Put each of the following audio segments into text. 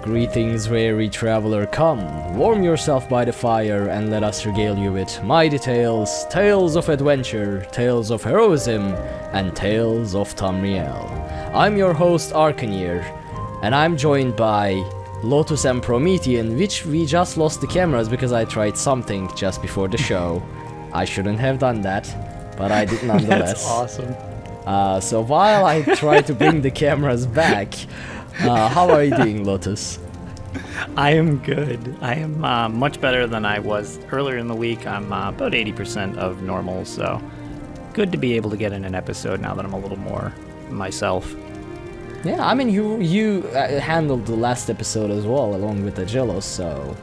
Greetings, weary traveler, come, warm yourself by the fire and let us regale you with mighty tales, tales of adventure, tales of heroism, and tales of Tamriel. I'm your host Arkhaniir, and I'm joined by Lotus and Promethean, which we just lost the cameras because I tried something just before the show. I shouldn't have done that, but I did nonetheless. That's awesome. So while I try to bring the cameras back, how are you doing, Lotus? I am good. I am much better than I was earlier in the week. I'm about 80% of normal, so good to be able to get in an episode now that I'm a little more myself. Yeah, I mean, you handled the last episode as well, along with Aggelos, so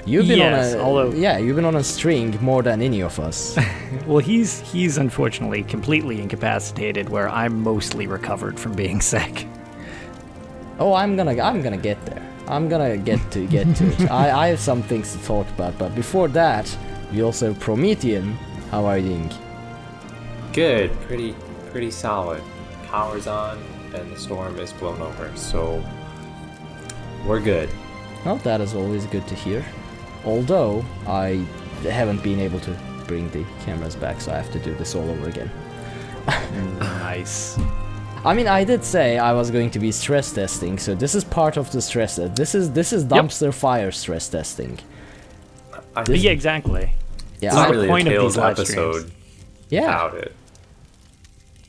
you've been you've been on a string more than any of us. Well, he's unfortunately completely incapacitated, where I'm mostly recovered from being sick. Oh, I'm gonna get there. I'm gonna get to it. I have some things to talk about, but before that, we also have Promethean. How are you doing? Good, pretty solid. Power's on, and the storm is blown over, so we're good. Well, that is always good to hear. Although I haven't been able to bring the cameras back, so I have to do this all over again. Nice. I mean, I did say I was going to be stress testing, so this is part of the stress test. This is dumpster fire stress testing. Yeah, exactly. Yeah, it's not the really point a of Tales these live episode streams. without it.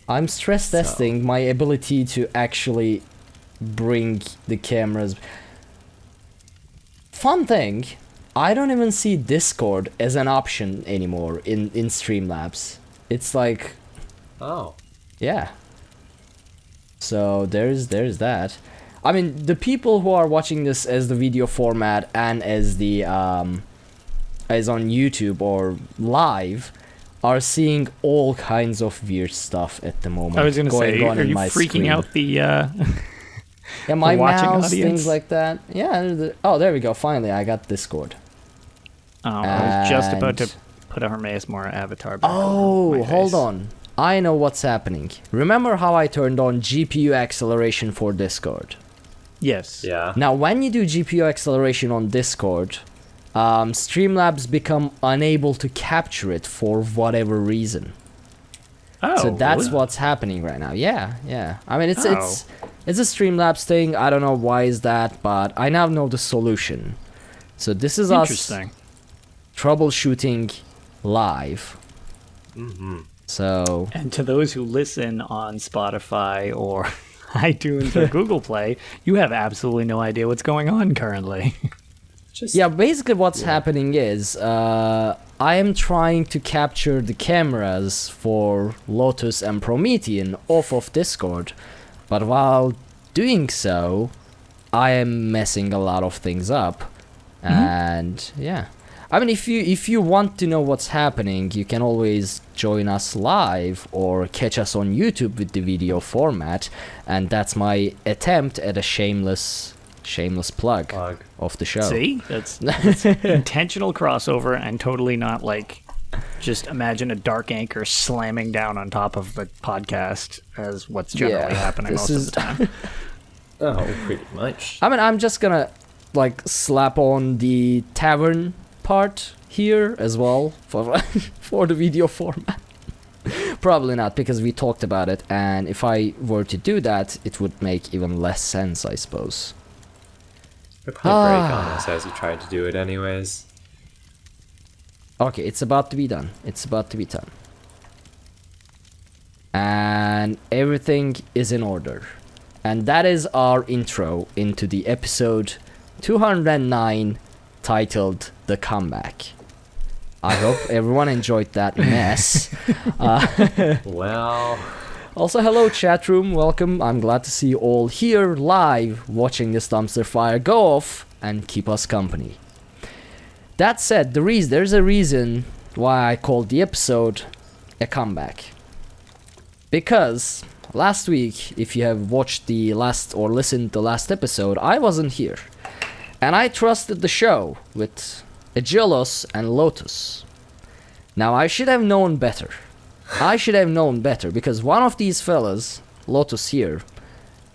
I'm stress testing my ability to actually bring the cameras. Fun thing, I don't even see Discord as an option anymore in Streamlabs. It's like, Oh. yeah. So there's that. I mean, the people who are watching this as the video format and as the as on YouTube or live are seeing all kinds of weird stuff at the moment. I was going to say, are you freaking screen. out the yeah, my watching mouse, audience? things like that. Yeah. Oh, there we go. Finally, I got Discord. Oh, I was just about to put a Hermes Mora avatar back Oh, over my hold face. on. I know what's happening. Remember how I turned on GPU acceleration for Discord? Yes. Yeah. Now, when you do GPU acceleration on Discord, Streamlabs become unable to capture it for whatever reason. Oh, So that's really? what's happening right now. Yeah. I mean, it's a Streamlabs thing. I don't know why is that, but I now know the solution. So this is us Interesting. troubleshooting live. Mm-hmm. So And to those who listen on Spotify or iTunes or Google Play, you have absolutely no idea what's going on currently. yeah, basically what's happening is I am trying to capture the cameras for Lotus and Promethean off of Discord, but while doing so, I am messing a lot of things up. And yeah, I mean, if you want to know what's happening, you can always join us live or catch us on YouTube with the video format, and that's my attempt at a shameless plug of the show. See? That's intentional crossover and totally not like just imagine a dark anchor slamming down on top of the podcast as what's generally happening most of the time. Oh, pretty much. I mean, I'm just gonna like slap on the tavern part here as well for the video format. Probably not, because we talked about it, and if I were to do that, it would make even less sense, I suppose. You'll probably break on us as you tried to do it anyways. Okay, it's about to be done. And everything is in order. And that is our intro into the episode 209, titled The Comeback. I hope everyone enjoyed that mess. Well, Also, hello chat room, welcome. I'm glad to see you all here live watching this dumpster fire go off and keep us company. That said, there's a reason why I called the episode A Comeback. Because last week, if you have watched the last or listened to the last episode, I wasn't here. And I trusted the show with Aggelos and Lotus. Now, I should have known better. Because one of these fellas, Lotus here,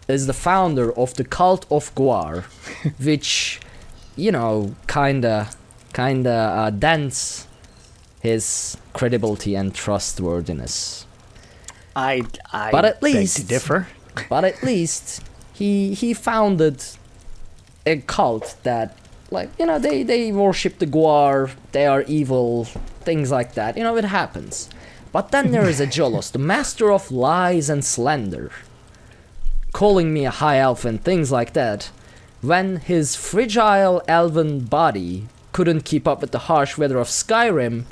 is the founder of the cult of Guar, which, you know, kinda dents his credibility and trustworthiness. I But at beg least to differ. But at least he founded a cult that, like, you know, they worship the Guar, they are evil, things like that. You know, it happens. But then there is Aggelos, the master of lies and slander, calling me a high elf and things like that, when his fragile elven body couldn't keep up with the harsh weather of Skyrim,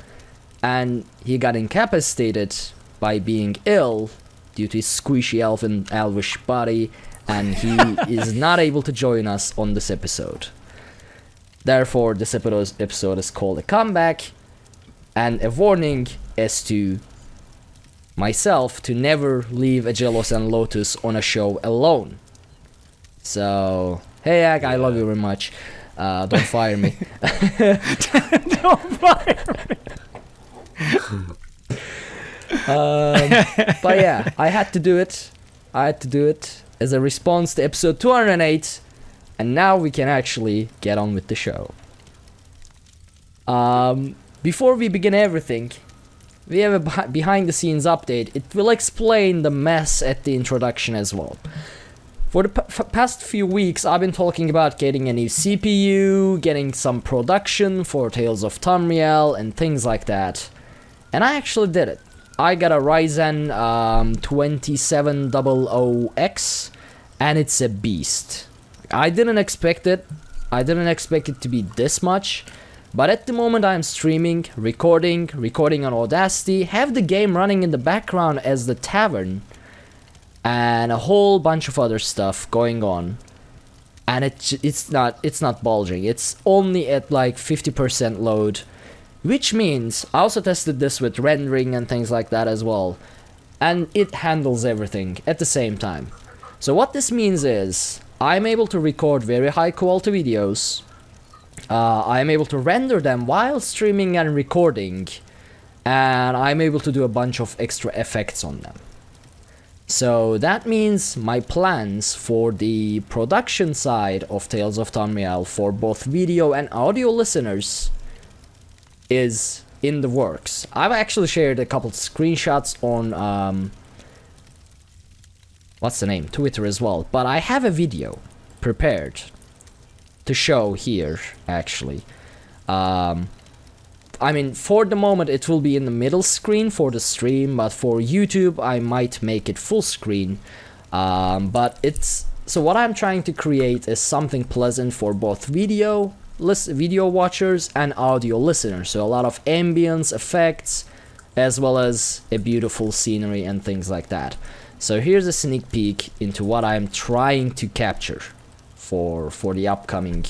and he got incapacitated by being ill due to his squishy elvish body, and he is not able to join us on this episode. Therefore, this episode is called A Comeback, and a warning as to myself to never leave Aggelos and Lotus on a show alone. So, hey Ag, I love you very much. Don't fire me. Don't fire me. But yeah, I had to do it. As a response to episode 208, and now we can actually get on with the show. Before we begin everything, we have a behind the scenes update. It will explain the mess at the introduction as well. For the past few weeks, I've been talking about getting a new CPU, getting some production for Tales of Tamriel, and things like that. And I actually did it. I got a Ryzen 2700X, and it's a beast. I didn't expect it. I didn't expect it to be this much. But at the moment I'm streaming, recording on Audacity, have the game running in the background as the tavern, and a whole bunch of other stuff going on. And it's not bulging. It's only at like 50% load, which means I also tested this with rendering and things like that as well, and it handles everything at the same time. So what this means is I'm able to record very high quality videos. I'm able to render them while streaming and recording, and I'm able to do a bunch of extra effects on them. So that means my plans for the production side of Tales of Tamriel for both video and audio listeners is in the works. I've actually shared a couple screenshots on what's the name? Twitter as well. But I have a video prepared to show here, actually. I mean, for the moment it will be in the middle screen for the stream, but for YouTube I might make it full screen. But it's... So what I'm trying to create is something pleasant for both video watchers and audio listeners. So a lot of ambience effects, as well as a beautiful scenery and things like that. So here's a sneak peek into what I'm trying to capture for the upcoming,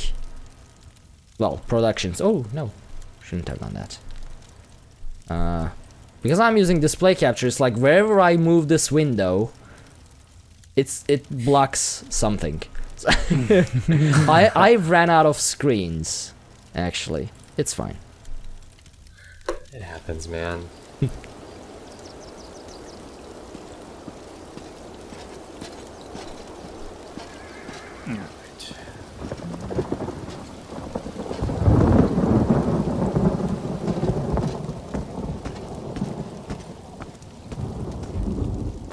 well, productions. Oh no, shouldn't have done that. Because I'm using display capture, it's like wherever I move this window, it blocks something. I ran out of screens, actually. It's fine. It happens, man.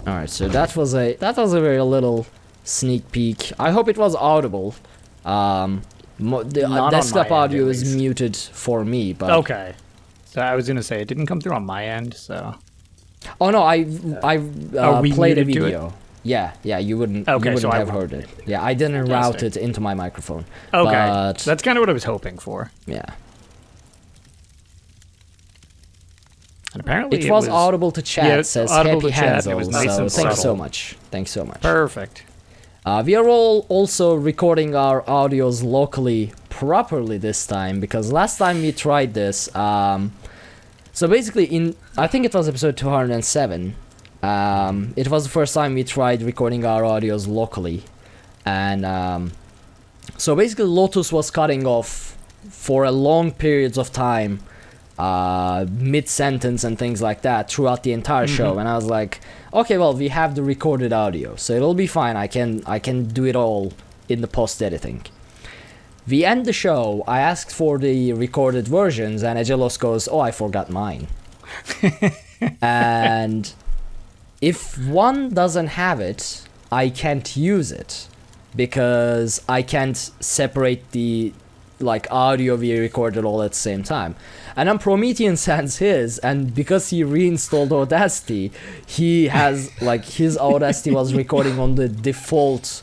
Alright, so that was a very little sneak peek. I hope it was audible. The desktop audio is muted for me, but Okay. So I was gonna say it didn't come through on my end, so. oh no, I we played a muted to it? video. Yeah, you wouldn't Okay, so I have heard it. Yeah, I didn't route it into my microphone. Okay, but, that's kind of what I was hoping for. yeah. And apparently It was audible to chat, yeah, says audible Happy to chat, Hansel, it was nice so and thanks so subtle. much. Thanks so much. Perfect. We are all also recording our audios locally properly this time, because last time we tried this, so basically I think it was episode 207, it was the first time we tried recording our audios locally, and so basically Lotus was cutting off for a long periods of time, mid-sentence and things like that throughout the entire show, and I was like, okay, well, we have the recorded audio, so it'll be fine. I can do it all in the post editing. We end the show. I asked for the recorded versions, and Aggelos goes, "Oh, I forgot mine." And if one doesn't have it, I can't use it because I can't separate the audio we recorded all at the same time. And then Promethean sends his, and because he reinstalled Audacity, he has his Audacity was recording on the default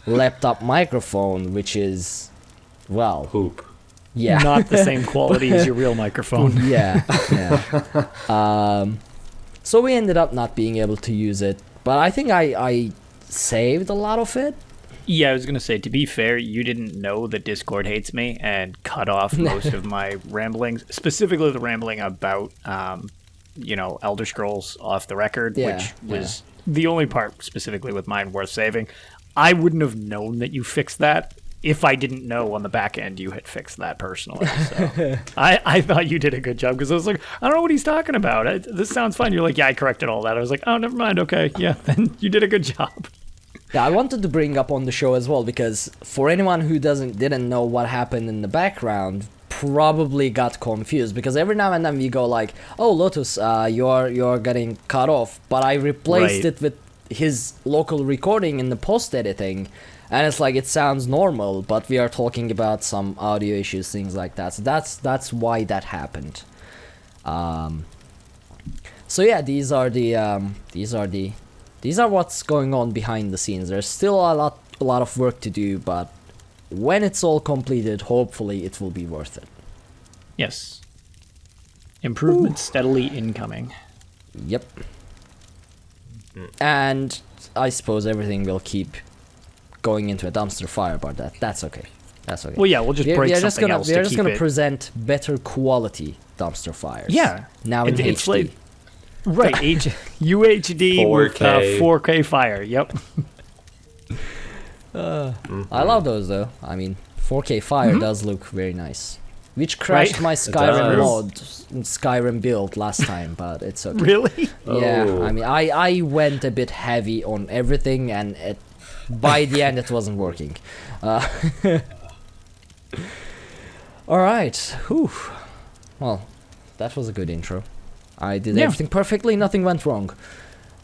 laptop microphone, which is poop. Yeah. Not the same quality as your real microphone. Yeah. So we ended up not being able to use it, but I think I saved a lot of it. Yeah, I was going to say, to be fair, you didn't know that Discord hates me and cut off most of my ramblings, specifically the rambling about, Elder Scrolls off the record, which was the only part specifically with mine worth saving. I wouldn't have known that you fixed that if I didn't know on the back end you had fixed that personally. So I thought you did a good job because I was like, I don't know what he's talking about. This sounds fine. You're like, yeah, I corrected all that. I was like, oh, never mind. Okay, yeah, then you did a good job. Yeah, I wanted to bring up on the show as well because for anyone who didn't know what happened in the background, probably got confused because every now and then we go like, oh, Lotus, you're getting cut off, but I replaced it with his local recording in the post editing. And it's like, it sounds normal, but we are talking about some audio issues, things like that. So that's why that happened. So yeah, these are what's going on behind the scenes. There's still a lot of work to do, but when it's all completed, hopefully it will be worth it. Yes. Improvement steadily incoming. Yep. And I suppose everything will keep going into a dumpster fire, but that's okay. That's okay. Well, yeah, we'll just break something else to keep it. We're just gonna present better quality dumpster fires. Yeah. Now in it's HD. like, right, UHD 4K. with 4K fire. Yep. I love those though. I mean, 4K fire does look very nice. Which crashed my Skyrim mod, Skyrim build last time, but it's okay. Really? Yeah, Oh. I mean, I went a bit heavy on everything, and by the end it wasn't working. Alright, whew. Well, that was a good intro. I did everything perfectly, nothing went wrong.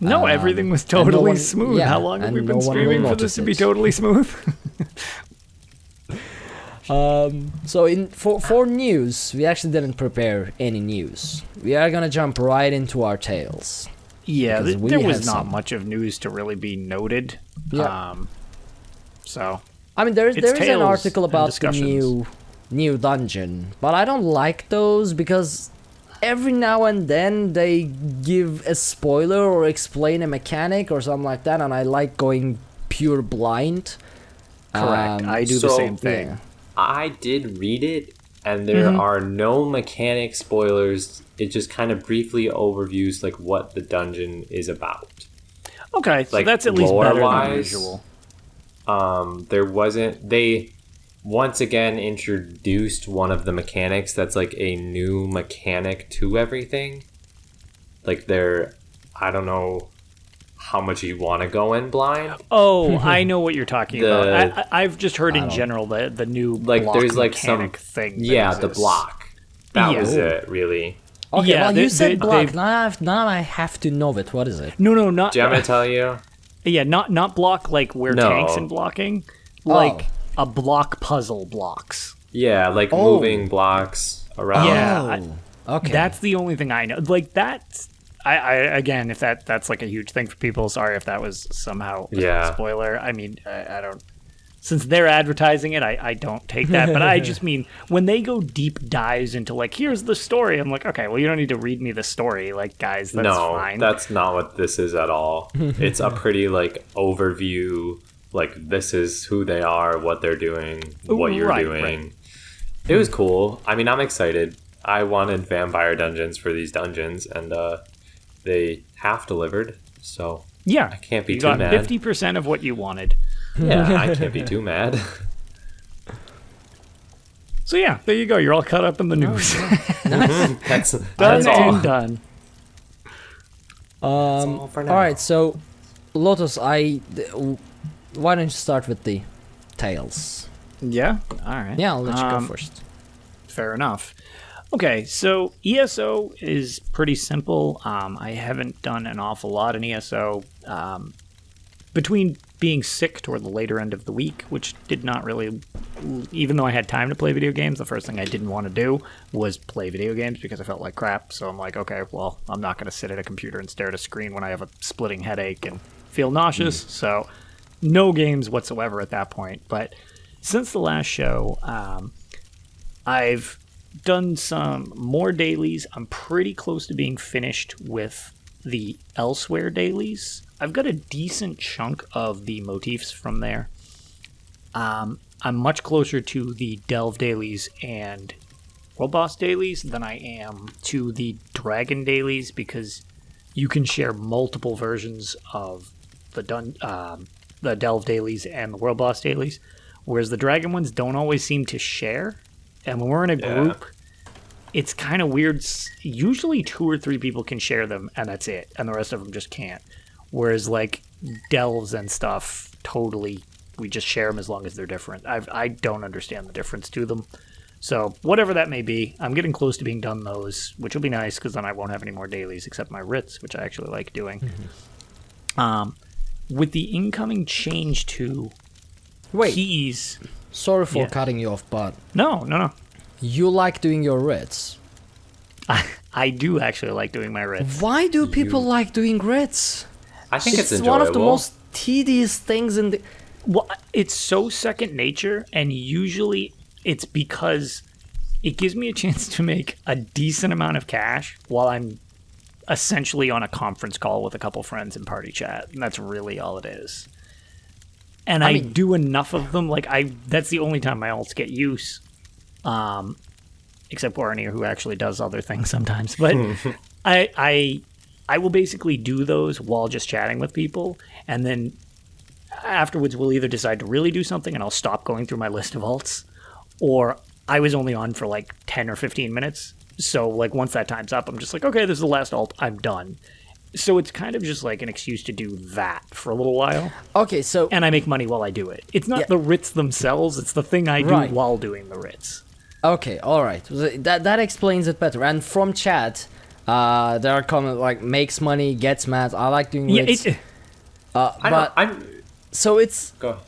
No, everything was totally one- smooth. yeah, How long have and we no been one will streaming for notice this to be it. totally smooth? So for news, we actually didn't prepare any news. We are gonna jump right into our tales. Yeah, Because we there was have not some. much of news to really be noted. Yeah. So I mean, there is an tales article and about the discussions. new dungeon, but I don't like those because every now and then they give a spoiler or explain a mechanic or something like that, and I like going pure blind. correct. I do the so- same thing. Yeah. I did read it, and there are no mechanic spoilers. It just kind of briefly overviews like what the dungeon is about. Okay, so Like, that's at least better than lore-wise, usual. There wasn't. They once again introduced one of the mechanics that's like a new mechanic to everything. Like I don't know how much you want to go in blind. Oh, I know what you're talking The- about. I've just heard in general the new Like block there's like some mechanic thing. that Yeah, the exists. block. That Yeah. was it, really. Okay, Yeah, well, they- you said they- block. they've- Now I have to know it. What is it? No, not. Do you want me to tell you? Yeah, not block like where No. tanks and blocking. Like a block puzzle blocks. Yeah, like moving blocks around. Yeah. Okay. That's the only thing I know. Like that's I again, if that's like a huge thing for people, sorry if that was somehow a spoiler. I mean, I don't. Since they're advertising it, I don't take that. But I just mean when they go deep dives into like, here's the story. I'm like, okay, well, you don't need to read me the story, like guys. That's No, fine. that's not what this is at all. It's a pretty like overview. Like this is who they are, what they're doing, what you're right, doing. right. It was cool. I mean, I'm excited. I wanted vampire dungeons for these dungeons, and they half delivered. So yeah, I can't be you too got mad. 50% of what you wanted. Yeah, I can't be too mad. So yeah, there you go. You're all caught up in the news. That's Done all. and done. all for now. All right, so Lotus, why don't you start with the tales? Yeah? All right. Yeah, I'll let you go first. Fair enough. Okay, so ESO is pretty simple. I haven't done an awful lot in ESO. Between being sick toward the later end of the week, which did not really, even though I had time to play video games, the first thing I didn't want to do was play video games because I felt like crap. So I'm like, okay, well, I'm not going to sit at a computer and stare at a screen when I have a splitting headache and feel nauseous. So no games whatsoever at that point. But since the last show, I've done some more dailies. I'm pretty close to being finished with the Elsewhere dailies. I've got a decent chunk of the motifs from there. I'm much closer to the Delve dailies and World Boss dailies than I am to the Dragon dailies, because you can share multiple versions of the Delve dailies and the World Boss dailies, whereas the Dragon ones don't always seem to share. And when we're in a group, it's kind of weird. Usually 2 or 3 people can share them, and that's it, and the rest of them just can't. Whereas, like, delves and stuff, totally, we just share them as long as they're different. I don't understand the difference to them. So, whatever that may be, I'm getting close to being done those, which will be nice, because then I won't have any more dailies except my writs, which I actually like doing. With the incoming change to keys... Sorry for cutting you off, but... No. You like doing your writs. I do actually like doing my writs. Why do people like doing writs? I think it's one of the enjoyable. most tedious things in the... Well, it's so second nature, and usually it's because it gives me a chance to make a decent amount of cash while I'm essentially on a conference call with a couple friends in party chat, and that's really all it is. And I do enough of them, that's the only time my alts get use. Except Arkhaniir, who actually does other things sometimes. But I will basically do those while just chatting with people, and then afterwards we'll either decide to really do something and I'll stop going through my list of alts, or I was only on for like 10 or 15 minutes. So like once that time's up, I'm just like, okay, this is the last alt, I'm done. So it's kind of just like an excuse to do that for a little while. Okay, so... And I make money while I do it. It's not the writs themselves, it's the thing I do while doing the writs. Okay, alright. That explains it better. And from chat, there are comments like, makes money, gets mad, I like doing writs. So it's... Go.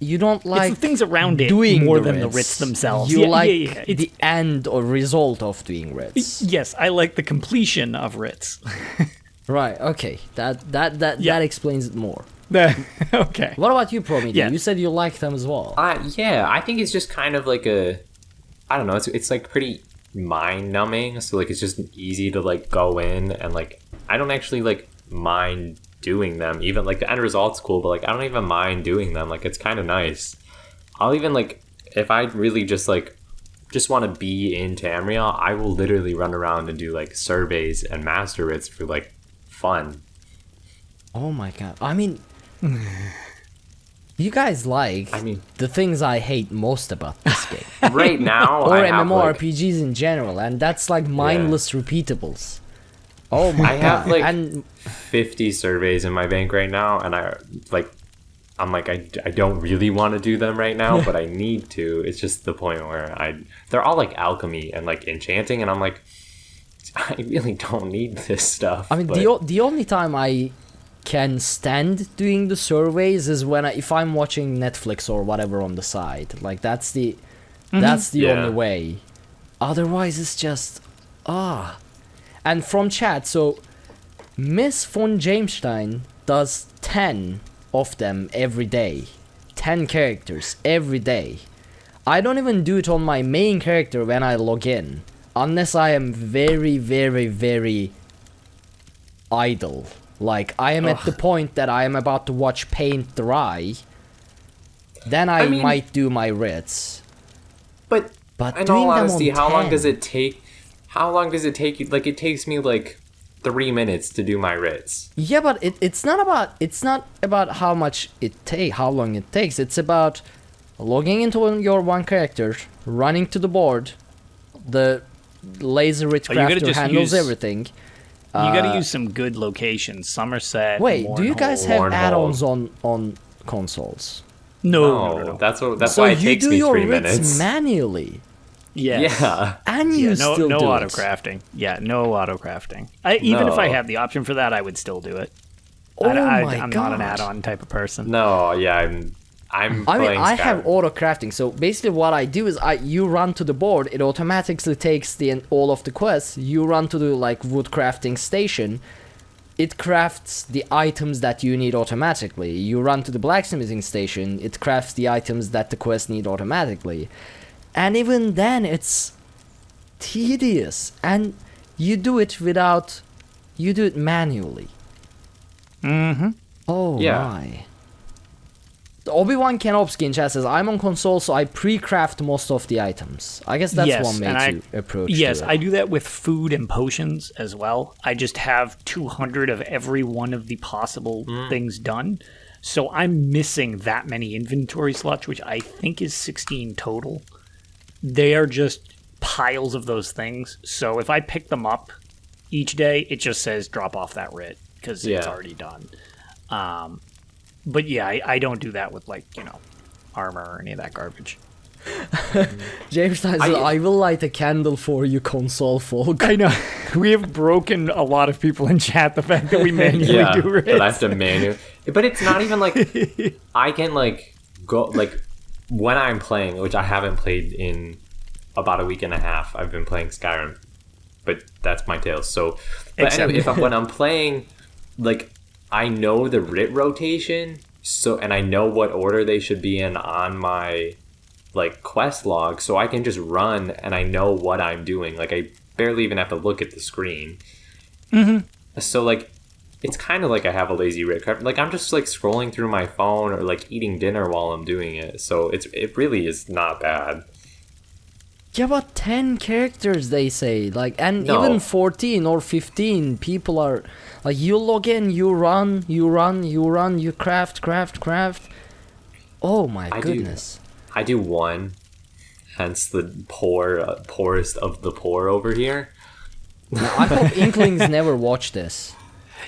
You don't like it's the things around it doing more the than the writs. writs themselves. You like the end or result of doing writs. Yes, I like the completion of writs. Right, okay. That explains it more. Okay. What about you, Promethean? Yeah. You said you like them as well. I think it's just kind of like I don't know, it's like pretty mind numbing. So like it's just easy to like go in and like I don't actually like mind doing them. Even like the end result's cool, but like I don't even mind doing them. Like it's kind of nice. I'll even like if I really just want to be in Tamriel, I will literally run around and do like surveys and master writs for like fun. Oh my god. I mean, you guys like the things I hate most about this game. Right now, or I have MMORPGs in general, and that's like mindless repeatables. Oh my god. I have like and 50 surveys in my bank right now, and I'm like I don't really want to do them right now, but I need to. It's just the point where they're all like alchemy and like enchanting, and I'm like, I really don't need this stuff. I mean, the only time I can stand doing the surveys is when if I'm watching Netflix or whatever on the side. Like that's the only way. Otherwise, it's just And from chat, so Miss von Jamestein does 10 of them every day. 10 characters every day. I don't even do it on my main character when I log in. Unless I am very, very, very idle. Like, I am at the point that I am about to watch paint dry. Then I might do my writs. But in all honesty, how long does it take? How long does it take you? Like, it takes me like 3 minutes to do my writs. Yeah, but it's not about how long it takes. It's about logging into your one character, running to the board, the laser writ crafter handles everything, You got to use some good locations. Somerset. Wait, do you guys have Mournhold. add-ons on consoles? No. That's So why it you takes do me your 3 writs minutes. manually, Yes. Yeah. and you no still do auto it. crafting. Yeah, no auto crafting. Even if I No. had the option for that, I would still do it. Oh my I'm not an God. add-on type of person. No, yeah, I'm I mean, playing I have Skyrim. auto crafting. So basically, what I do is you run to the board. It automatically takes all of the quests. You run to the wood crafting station. It crafts the items that you need automatically. You run to the blacksmithing station. It crafts the items that the quest need automatically. And even then, it's tedious. And you do it manually. Mm-hmm. Oh Yeah. my. Obi-Wan Kenobsky in chat says, I'm on console, so I pre-craft most of the items. I guess that's one way to approach Yes, to it. I do that with food and potions as well. I just have 200 of every one of the possible things done. So I'm missing that many inventory slots, which I think is 16 total. They are just piles of those things. So if I pick them up each day, it just says drop off that writ because it's Yeah. already done. But yeah, I don't do that with armor or any of that garbage. James Stein says, I will light a candle for you, console folk. I know. We have broken a lot of people in chat the fact that we manually Yeah, do but I have writs. to manually. But it's not even I can go when I'm playing, which I haven't played in about a week and a half. I've been playing Skyrim, but that's my Tales. So, but anyway, when I'm playing, I know the writ rotation, and I know what order they should be in on my quest log, so I can just run and I know what I'm doing. I barely even have to look at the screen. Mm-hmm. So it's kind of like I have a lazy writ craft. I'm just scrolling through my phone or eating dinner while I'm doing it. So it really is not bad. Yeah, but 10 characters, they say. And No. even 14 or 15 people are... you log in, you run, you craft. Oh my goodness. I do one, hence the poorest of the poor over here. Now, I hope Inklings never watch this.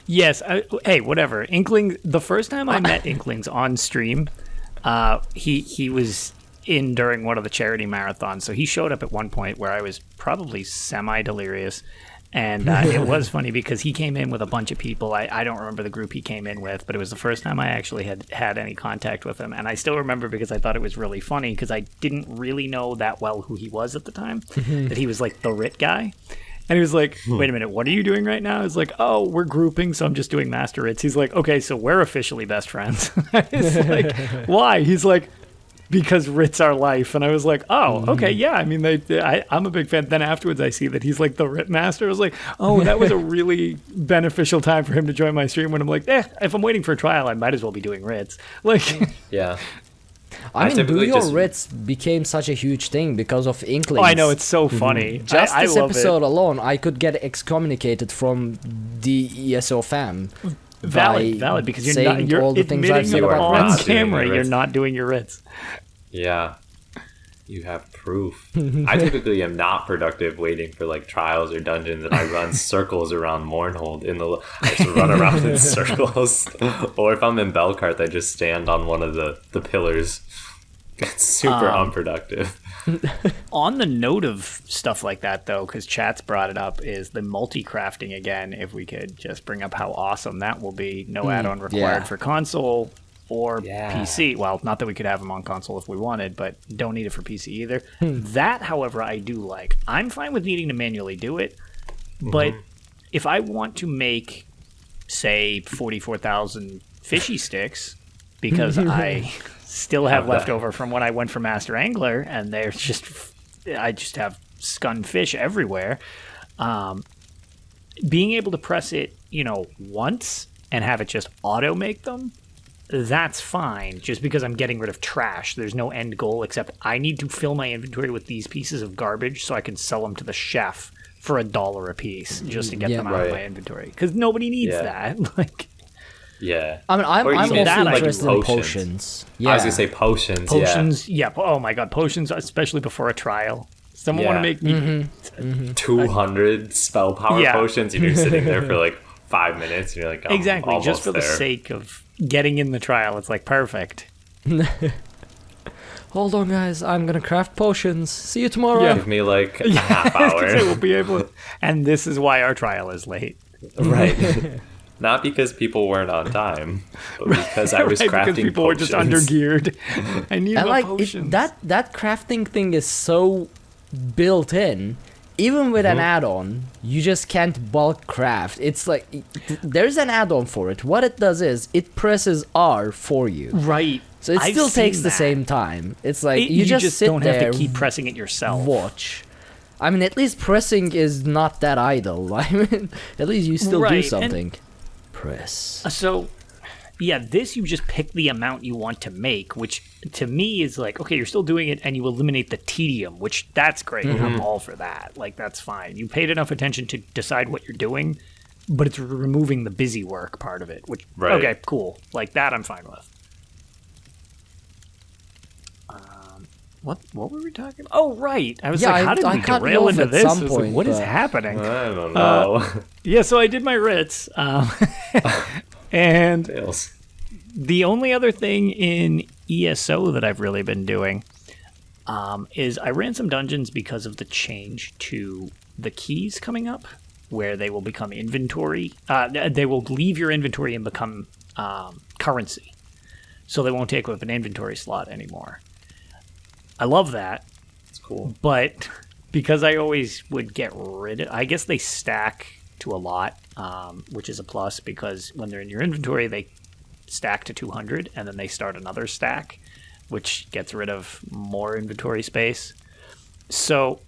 Yes. Hey, whatever. Inkling. The first time I met Inklings on stream, he was in during one of the charity marathons. So he showed up at one point where I was probably semi-delirious. And it was funny because he came in with a bunch of people. I don't remember the group he came in with, but it was the first time I actually had any contact with him. And I still remember because I thought it was really funny because I didn't really know that well who he was at the time, that he was the writ guy. And he was like, wait a minute, what are you doing right now? I was like, oh, we're grouping, so I'm just doing master writs. He's like, okay, so we're officially best friends. It's like, why? He's like, because writs are life. And I was like, oh, okay, yeah. I mean, I'm a big fan. Then afterwards, I see that he's the writ master. I was like, oh, that was a really beneficial time for him to join my stream when I'm like, if I'm waiting for a trial, I might as well be doing writs. Yeah. I mean, do typically your just- writs became such a huge thing because of Inklings. Oh, I know, it's so funny. Just I this love episode it. alone, I could get excommunicated from the ESO fam. Valid, because you're not, saying you're all the things I've admitting said You are about on not doing camera your you're writs. not doing your writs. Yeah. You have proof. I typically am not productive waiting for trials or dungeons, and I run circles around Mournhold I just run around in circles. Or if I'm in Belkarth, I just stand on one of the pillars. It's super unproductive. On the note of stuff like that, though, because chat's brought it up, is the multi-crafting again. If we could just bring up how awesome that will be. No add-on required yeah. for console or Yeah. PC. Well, not that we could have them on console if we wanted, but don't need it for PC either. That, however, I do like. I'm fine with needing to manually do it, but if I want to make, say, 44,000 fishy sticks, because I still have Have that. leftover from when I went for Master Angler, and I just have scun fish everywhere. Being able to press it, once and have it just auto make them, that's fine. Just because I'm getting rid of trash, there's no end goal except I need to fill my inventory with these pieces of garbage so I can sell them to the chef for $1 a piece just to get Yeah. them out of my inventory. Because nobody needs that. Yeah. I mean, I'm Or you mostly can that, like, interested in potions. potions. Yeah. I was gonna say potions. Potions, yeah. Oh my god, potions, especially before a trial. Someone want to make me 200 spell power Yeah. potions, and you're sitting there for like 5 minutes, and you're like, I'm exactly just almost for the there. sake of getting in the trial. It's like perfect. Hold on, guys. I'm gonna craft potions. See you tomorrow. Give me like a half hour. We'll be able. And this is why our trial is late. Right. Not because people weren't on time, but because I was Right, crafting because people potions. were just undergeared. I need And my like potions. that crafting thing is so built in. Even with an add-on, you just can't bulk craft. It's like there's an add-on for it. What it does is it presses R for you. Right. So it I've still takes seen the that. same time. It's like You you just sit don't there, have to keep pressing it yourself. watch. I mean, at least pressing is not that idle. I mean, at least you still Right, do and- something. Press. So, yeah, this you just pick the amount you want to make, which to me is like, okay, you're still doing it and you eliminate the tedium, which that's great. I'm all for that. Like, that's fine. You paid enough attention to decide what you're doing, but it's removing the busy work part of it, which, Right. okay, cool. Like, that I'm fine with. What were we talking about? Oh, right. I was Yeah, like, how did I we cut you derail off into at this? some I was like, point, what is but- happening? I don't know. Yeah, so I did my writs. And Tails. the only other thing in ESO that I've really been doing is I ran some dungeons because of the change to the keys coming up, where they will become inventory. They will leave your inventory and become currency. So they won't take up an inventory slot anymore. I love that, It's cool. but because I always would get rid of... I guess they stack to a lot, which is a plus, because when they're in your inventory, they stack to 200, and then they start another stack, which gets rid of more inventory space. So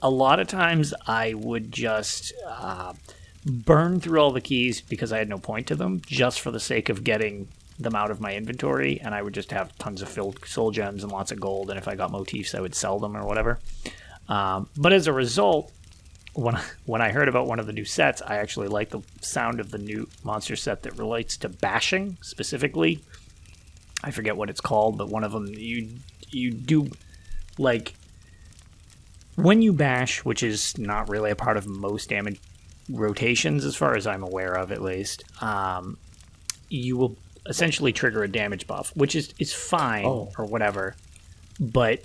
a lot of times I would just burn through all the keys because I had no point to them, just for the sake of getting them out of my inventory, and I would just have tons of filled soul gems and lots of gold, and if I got motifs I would sell them or whatever. But as a result, when I heard about one of the new sets, I actually like the sound of the new monster set that relates to bashing specifically. I forget what it's called, but one of them you do, like, when you bash, which is not really a part of most damage rotations as far as I'm aware of, at least, you will essentially trigger a damage buff, which is fine or whatever, but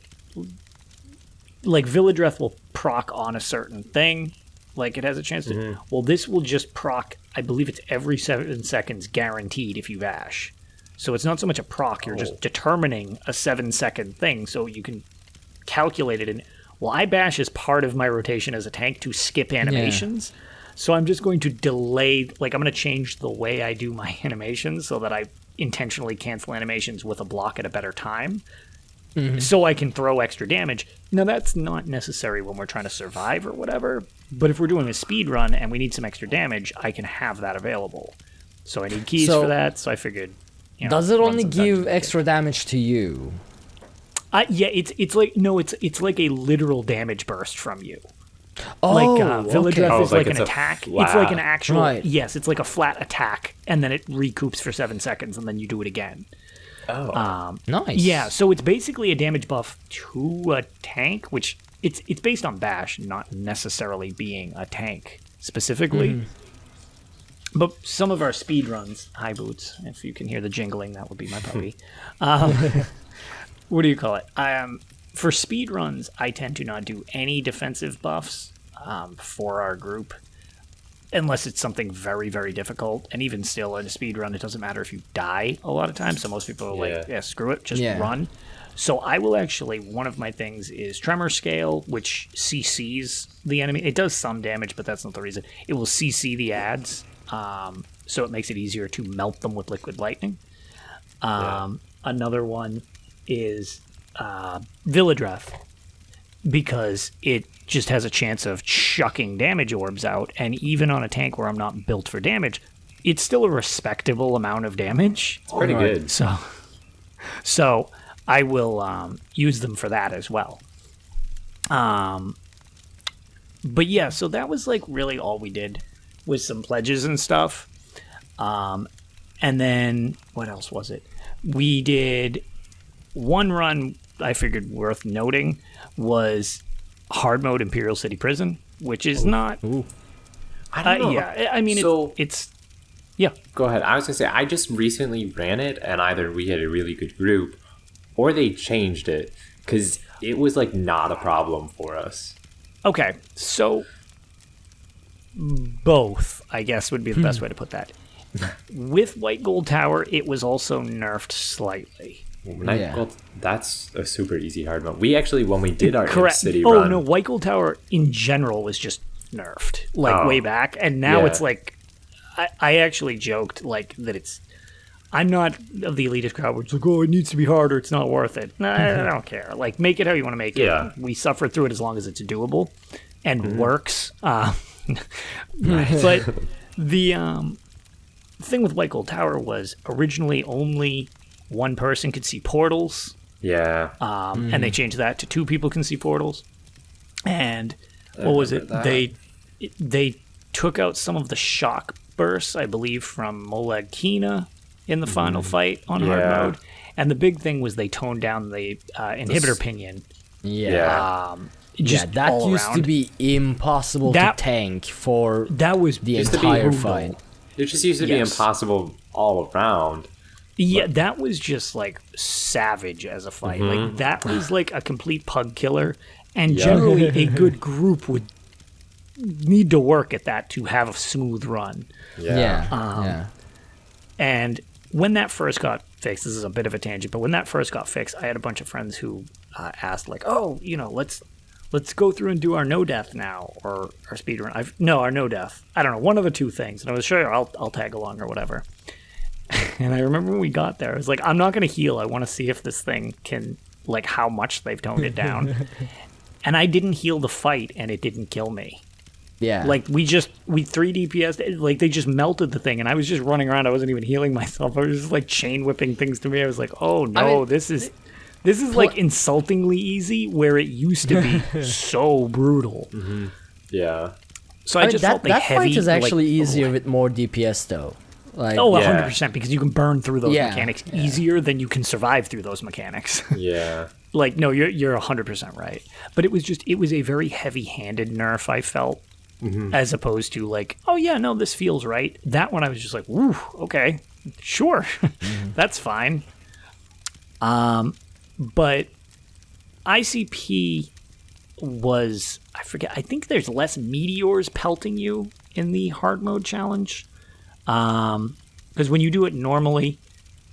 like Villagreath will proc on a certain thing, like it has a chance to. Well, this will just proc. I believe it's every 7 seconds guaranteed if you bash. So it's not so much a proc. You're just determining a 7-second thing, so you can calculate it. And well, I bash as part of my rotation as a tank to skip animations. So I'm just going to delay. Like, I'm going to change the way I do my animations so that I intentionally cancel animations with a block at a better time. So I can throw extra damage. Now, that's not necessary when we're trying to survive or whatever, but if we're doing a speed run and we need some extra damage, I can have that available. So I need keys for that, so I figured, Does it run only some dungeons give with extra damage to you? Yeah, it's like, no, it's like a literal damage burst from you. Oh, Like Villagreath Oh, is like like an it's a attack. flat- It's like an actual. Right. Yes, it's like a flat attack, and then it recoups for 7 seconds, and then you do it again. Nice. Yeah, so it's basically a damage buff to a tank, which it's based on bash, not necessarily being a tank specifically. But some of our speed runs, hi Boots, if you can hear the jingling, that would be my puppy. What do you call it? For speed runs, I tend to not do any defensive buffs for our group, unless it's something very, very difficult. And even still, in a speed run, it doesn't matter if you die a lot of times. So most people are like, yeah, screw it, just run. So I will actually, one of my things is Tremor Scale, which CCs the enemy. It does some damage, but that's not the reason. It will CC the ads, so it makes it easier to melt them with Liquid Lightning. Another one is Villagreath, because it just has a chance of chucking damage orbs out, and even on a tank where I'm not built for damage, it's still a respectable amount of damage. It's pretty good. So I will use them for that as well. But yeah, so that was like really all we did with some pledges and stuff. And then what else was it? We did one run I figured worth noting was hard mode Imperial City Prison, which is not. Ooh. I don't know. Yeah, I mean, So- it's. Yeah. Go ahead. I was gonna say I just recently ran it, and either we had a really good group, or they changed it because it was like not a problem for us. Okay, so both, I guess, would be the best way to put that. With White Gold Tower, it was also nerfed slightly. Yeah. That's a super easy hard mode. We actually, when we did our Correct. City Oh run, no, White Gold Tower in general was just nerfed, like way back, and now Yeah. it's like I actually joked like that it's. I'm not of the elitist crowd where it's like, oh, it needs to be harder, it's not worth it. Nah, I don't care. Like, make it how you want to make it. Yeah. We suffer through it as long as it's doable and works. But the thing with White Gold Tower was originally only one person could see portals. yeah, And they changed that to 2 people can see portals. And what was it? remember They took out some of the shock bursts, I believe, from Molag Kina in the final fight on hard Yeah. mode. And the big thing was they toned down the inhibitor pinion. Yeah. Just that all used around. to be impossible That- to tank for That was the Used to be entire brutal. fight. it just used to be Yes. impossible all around. Yeah, that was just like savage as a fight. Like that was like a complete pug killer, and generally a good group would need to work at that to have a smooth run. Yeah. Yeah. Yeah. And when that first got fixed, this is a bit of a tangent, but when that first got fixed, I had a bunch of friends who asked like, "Oh, let's go through and do our no death now, or our speed run." Our no death. I don't know, one of the 2 things. And I was sure I'll tag along or whatever. And I remember when we got there, I was like, I'm not going to heal. I want to see if this thing can, like, how much they've toned it down. And I didn't heal the fight, and it didn't kill me. Yeah. Like, we 3 DPS, like, they just melted the thing, and I was just running around. I wasn't even healing myself. I was just, like, chain whipping things to me. I was like, oh, no, I mean, this is like, insultingly easy, where it used to be so brutal. Yeah. So I mean, just that felt the that heavy, fight is actually like, easier with more DPS though. Like, Oh, Yeah. 100%, because you can burn through those Yeah, mechanics yeah. easier than you can survive through those mechanics. Yeah. Like, no, you're 100% right. But it was a very heavy-handed nerf, I felt, as opposed to like, oh yeah, no, this feels right. That one I was just like, woo, okay, sure, that's fine. But ICP was, I forget, I think there's less meteors pelting you in the hard mode challenge. Because when you do it normally,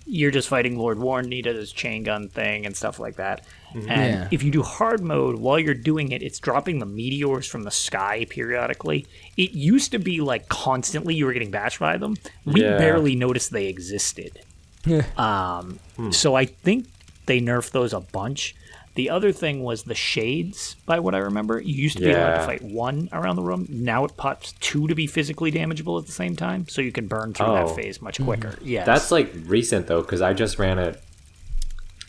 you're just fighting Lord Warnita's chain gun thing and stuff like that. And Yeah. if you do hard mode, while you're doing it, it's dropping the meteors from the sky periodically. It used to be like constantly you were getting bashed by them. We Yeah. barely noticed they existed. So I think they nerfed those a bunch. The other thing was the shades, by what I remember. You used to be allowed to Yeah. fight 1 around the room. Now it pops 2 to be physically damageable at the same time, so you can burn through that Oh. phase much quicker. Yes. That's like recent though, because I just ran it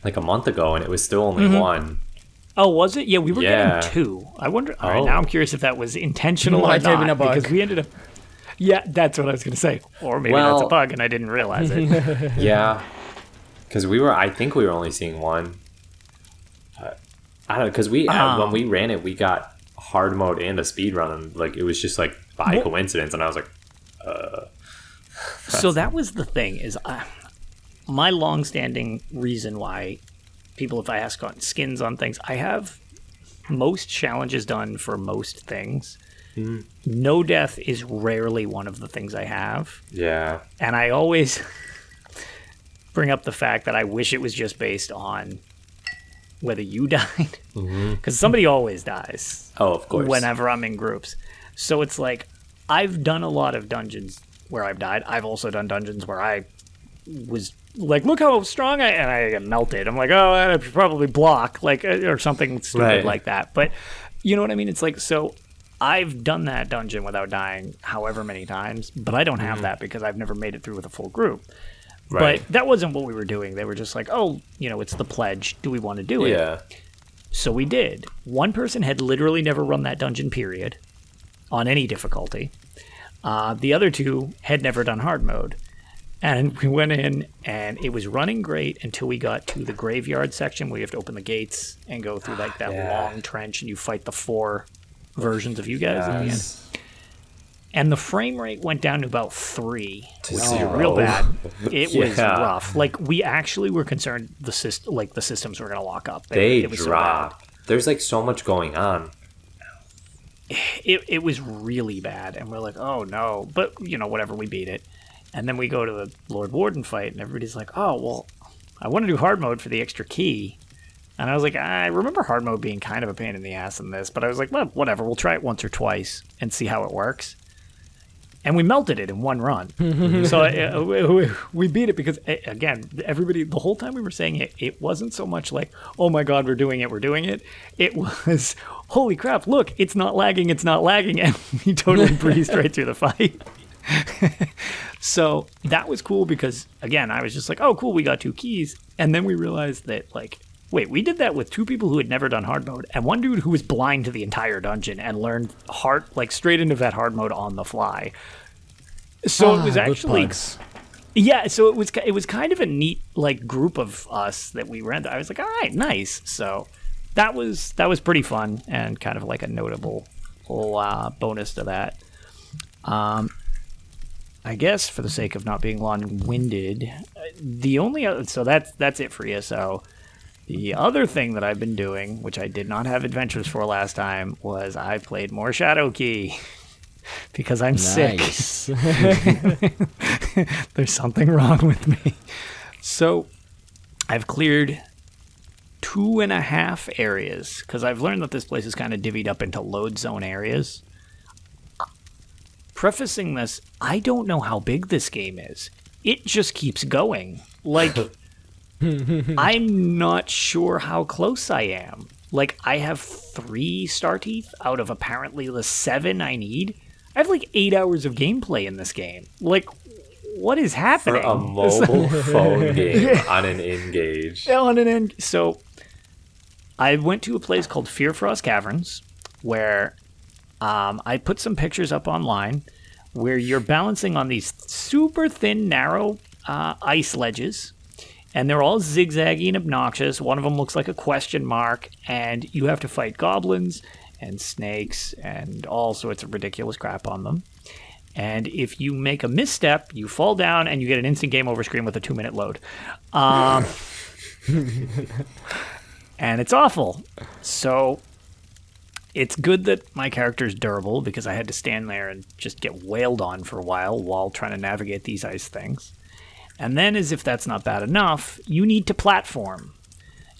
like a month ago, and it was still only 1. Oh, was it? Yeah, we were Yeah. getting 2. I wonder. All right, Oh. now I'm curious if that was intentional or Might have been not, a bug. because we ended up. Yeah, that's what I was going to say. Or maybe that's Well- a bug and I didn't realize it. Yeah, because I think we were only seeing 1. I don't know, because when we ran it, we got hard mode and a speed run, and like it was just like by Well- coincidence, and I was like, So that was the thing, is my long-standing reason why people, if I ask on skins on things, I have most challenges done for most things. No death is rarely one of the things I have. yeah, And I always bring up the fact that I wish it was just based on whether you died. Because somebody always dies oh, of course, whenever I'm in groups. So it's like, I've done a lot of dungeons where I've died. I've also done dungeons where I was like, look how strong and I get melted. I'm like, oh, I should probably block, like, or something stupid Right. like that. But you know what I mean? It's like, so I've done that dungeon without dying however many times, but I don't have that because I've never made it through with a full group. right, But that wasn't what we were doing. They were just like, oh, it's the pledge. Do we want to do it? yeah, So we did. One person had literally never run that dungeon, period, on any difficulty. The other 2 had never done hard mode. And we went in, and it was running great until we got to the graveyard section where you have to open the gates and go through like that long trench, and you fight the 4 versions of you guys at the end. And the frame rate went down to about 3, which was real bad. It was rough. Like, we actually were concerned the systems were going to lock up. They drop. So there's like so much going on. It was really bad, and we're like, oh no. But, whatever, we beat it. And then we go to the Lord Warden fight, and everybody's like, oh, well, I want to do hard mode for the extra key. And I was like, I remember hard mode being kind of a pain in the ass in this, but I was like, well, whatever, we'll try it once or twice and see how it works. And we melted it in one run. So we beat it because, again, everybody, the whole time we were saying it, it wasn't so much like, oh my God, we're doing it. It was, holy crap, look, it's not lagging. And we totally breezed right through the fight. So that was cool because, again, I was just like, oh, cool, we got 2 keys. And then we realized that, like, wait, we did that with 2 people who had never done hard mode and 1 dude who was blind to the entire dungeon and learned straight into that hard mode on the fly. So it was actually, so it was kind of a neat like group of us that we ran. I was like, all right, nice. So that was pretty fun and kind of like a notable little bonus to that. I guess for the sake of not being long-winded, the only other, so that's it for ESO. The other thing that I've been doing, which I did not have adventures for last time, was I played more Shadow Key because I'm sick. There's something wrong with me. So I've cleared 2.5 areas because I've learned that this place is kind of divvied up into load zone areas. Prefacing this, I don't know how big this game is. It just keeps going. Like, I'm not sure how close I am. Like, I have 3 star teeth out of apparently the 7 I need. I have like 8 hours of gameplay in this game. Like, what is happening? For a mobile phone game on an N-Gage. So, I went to a place called Fearfrost Caverns, where I put some pictures up online where you're balancing on these super thin, narrow ice ledges, and they're all zigzaggy and obnoxious. One of them looks like a question mark, and you have to fight goblins and snakes and all sorts of ridiculous crap on them. And if you make a misstep, you fall down and you get an instant game over screen with a 2-minute load. And it's awful. So it's good that my character's durable because I had to stand there and just get wailed on for a while trying to navigate these ice things. And then, as if that's not bad enough, you need to platform.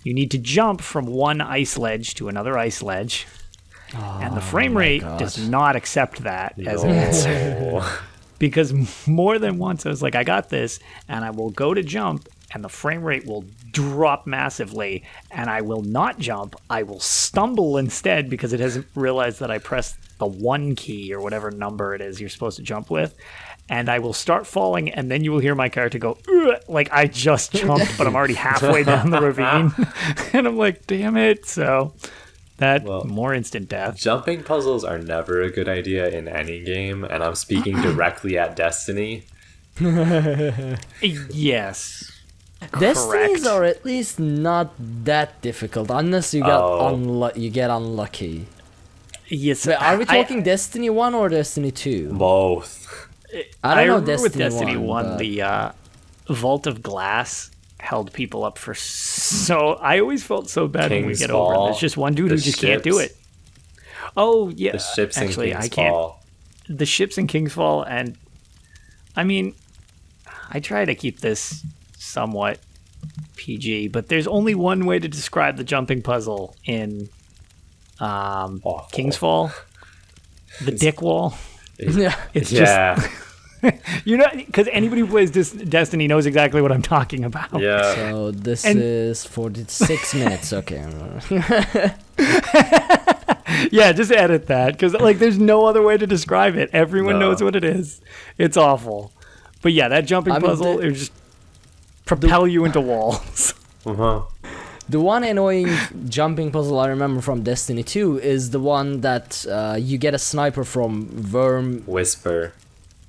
You need to jump from one ice ledge to another ice ledge. And the frame rate does not accept that as an answer. Because more than once I was like, I got this, and I will go to jump, and the frame rate will drop massively, and I will not jump. I will stumble instead because it hasn't realized that I pressed the 1 key or whatever number it is you're supposed to jump with. And I will start falling, and then you will hear my character go, ugh, like I just jumped, but I'm already halfway down the ravine. And I'm like, damn it. So that more instant death. Jumping puzzles are never a good idea in any game, and I'm speaking directly at Destiny. Yes. Destinies are at least not that difficult, unless you get unlucky. Yes. But are we talking Destiny 1 or Destiny 2? Both. I don't know remember with Destiny 1 but... the Vault of Glass held people up for so... I always felt so bad when we get over it. There's just one dude who just can't do it. Oh, yeah. The ships actually, in King's I can't. Fall. The ships in King's Fall, and... I mean, I try to keep this somewhat PG, but there's only one way to describe the jumping puzzle in King's Fall. The dick wall. It's just... You know, because anybody who plays Destiny knows exactly what I'm talking about. Yeah. So this is 46 minutes. Okay. Yeah, just edit that because like there's no other way to describe it. Everyone knows what it is. It's awful. But yeah, that jumping puzzle it just propel you into walls. The one annoying jumping puzzle I remember from Destiny 2 is the one that you get a sniper from Worm Whisper.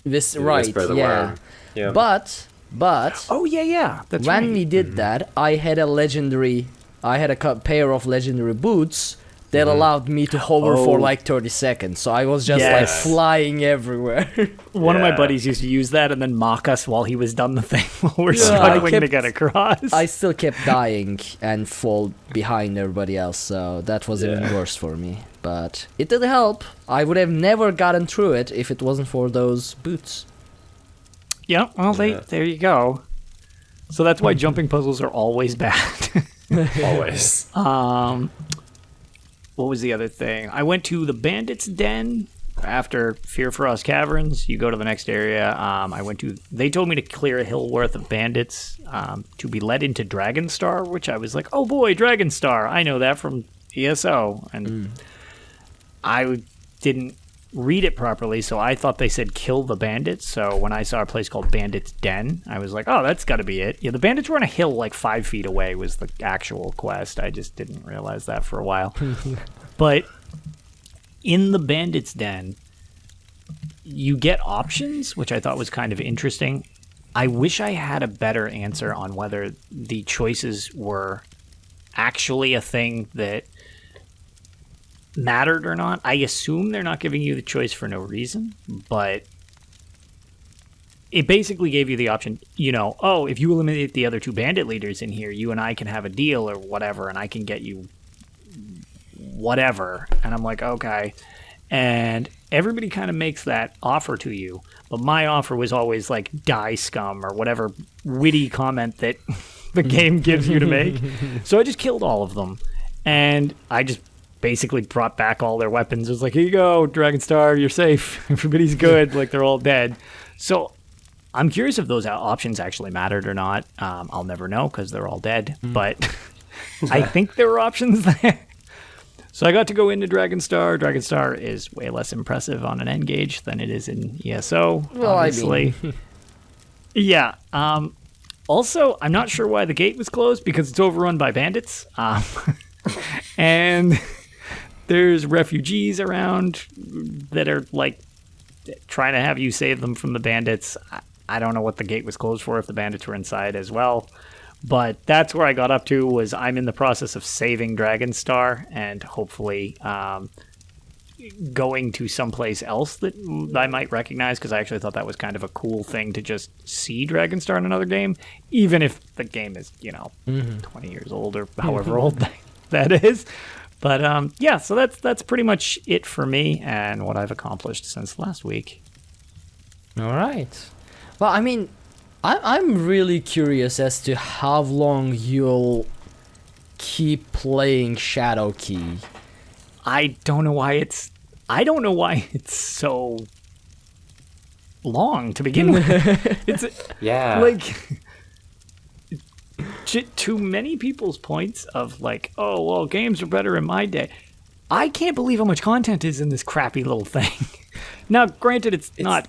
Right, Whisper the yeah. worm. Yeah. But But Oh yeah, that's when right. we did that, I had a pair of legendary boots that allowed me to hover for Oh. like 30 seconds. So I was just Yes. like flying everywhere. One of my Yeah. buddies used to use that and then mock us while he was done the thing while we're Yeah, struggling I to kept- get across. I still kept dying and fall behind everybody else, so that was even Yeah. worse for me. But it did help. I would have never gotten through it if it wasn't for those boots. Yeah, well, Yeah. there you go. So that's why jumping puzzles are always bad. Always. What was the other thing? I went to the Bandit's Den after Fear Frost Caverns. You go to the next area. They told me to clear a hill worth of bandits to be led into Dragonstar, which I was like, oh boy, Dragonstar. I know that from ESO. And I didn't read it properly, so I thought they said kill the bandits. So when I saw a place called Bandit's Den, I was like, oh, that's got to be it. Yeah, the bandits were on a hill like 5 feet away was the actual quest. I just didn't realize that for a while. But in the Bandit's Den, you get options, which I thought was kind of interesting. I wish I had a better answer on whether the choices were actually a thing that mattered or not. I assume they're not giving you the choice for no reason, but it basically gave you the option, oh, if you eliminate the other 2 bandit leaders in here, you and I can have a deal or whatever, and I can get you whatever. And I'm like, okay. And everybody kind of makes that offer to you, but my offer was always like die scum or whatever witty comment that the game gives you to make. So I just killed all of them, and I just basically brought back all their weapons. It was like, here you go, Dragonstar, you're safe. Everybody's good. Like, they're all dead. So I'm curious if those options actually mattered or not. I'll never know because they're all dead. But I think there were options there. So I got to go into Dragonstar. Dragonstar is way less impressive on an end gauge than it is in ESO, Well, obviously. Yeah. Also, I'm not sure why the gate was closed because it's overrun by bandits. And there's refugees around that are like trying to have you save them from the bandits. I don't know what the gate was closed for, if the bandits were inside as well. But that's where I got up to, was I'm in the process of saving Dragonstar and hopefully going to someplace else that I might recognize, because I actually thought that was kind of a cool thing to just see Dragonstar in another game, even if the game is, 20 years old or however old that is. But yeah, so that's pretty much it for me and what I've accomplished since last week. All right. Well, I mean, I'm really curious as to how long you'll keep playing Shadowkey. I don't know why it's so long to begin with. It's Yeah. like to many people's points of like, oh, well, games are better in my day. I can't believe how much content is in this crappy little thing. Now, granted, it's not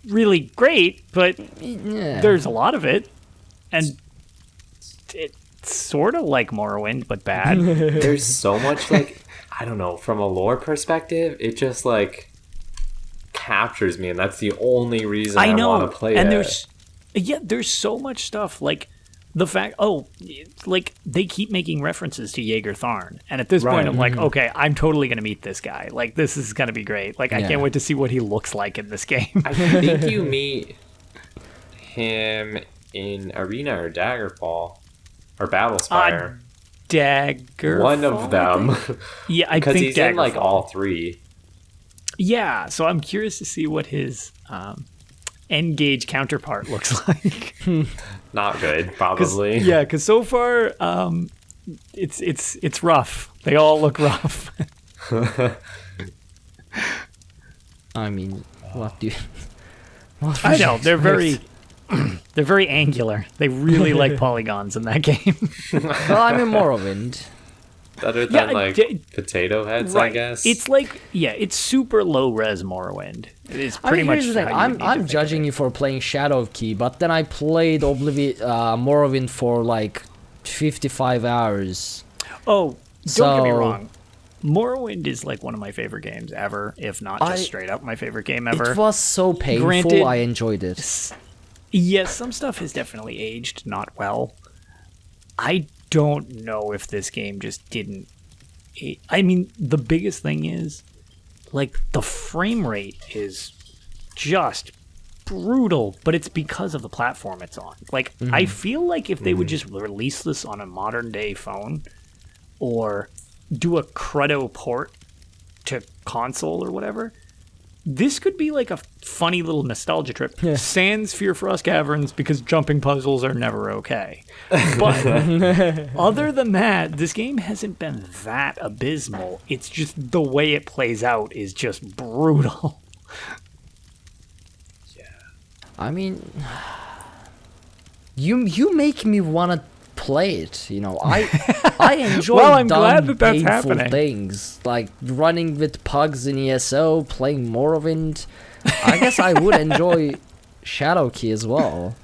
really great, but Yeah. there's a lot of it, and it's sort of like Morrowind, but bad. There's so much, like, I don't know, from a lore perspective, it just, like, captures me, and that's the only reason I want to play and it. there's so much stuff, like the fact, like they keep making references to Jaeger Tharn, and at this point Right. I'm like, okay, I'm totally gonna meet this guy. Like, this is gonna be great. Like, I Yeah. can't wait to see what he looks like in this game. I think you meet him in Arena or Daggerfall or Battlespire. Dagger. One of them. Yeah, I Because think he's in, like, Daggerfall. all three. Yeah, so I'm curious to see what his end gauge counterpart looks like. Not good, probably. Yeah, because so far, it's rough. They all look rough. I mean, what do you... what I would you know they're expect? they're very angular. They really like polygons in that game. Well, I'm in Morrowind. Other than, Yeah, like, potato heads, I guess. It's like, yeah, it's super low res Morrowind. It is I pretty mean, here's much. the thing. how you need to I'm think judging of it. you for playing Shadowkey, but then I played Morrowind for like 55 hours. Oh, don't get me So- wrong. Morrowind is like one of my favorite games ever, if not just straight up my favorite game ever. It was so painful. Granted- I enjoyed it. Yes, some stuff has definitely aged not well. I don't know if this game just didn't. I mean, the biggest thing is, like, the frame rate is just brutal, but it's because of the platform it's on. Like, I feel like if they would just release this on a modern day phone or do a cruddo port to console or whatever, this could be like a funny little nostalgia trip. Yeah. Sans Fear Frost Caverns, because jumping puzzles are never okay. But other than that, this game hasn't been that abysmal. It's just the way it plays out is just brutal. I mean, you make me want to play it. You know, I enjoy Well, I'm dumb, glad that that's painful happening. things like running with pugs in ESO, playing Morrowind. I guess I would enjoy Shadowkey as well.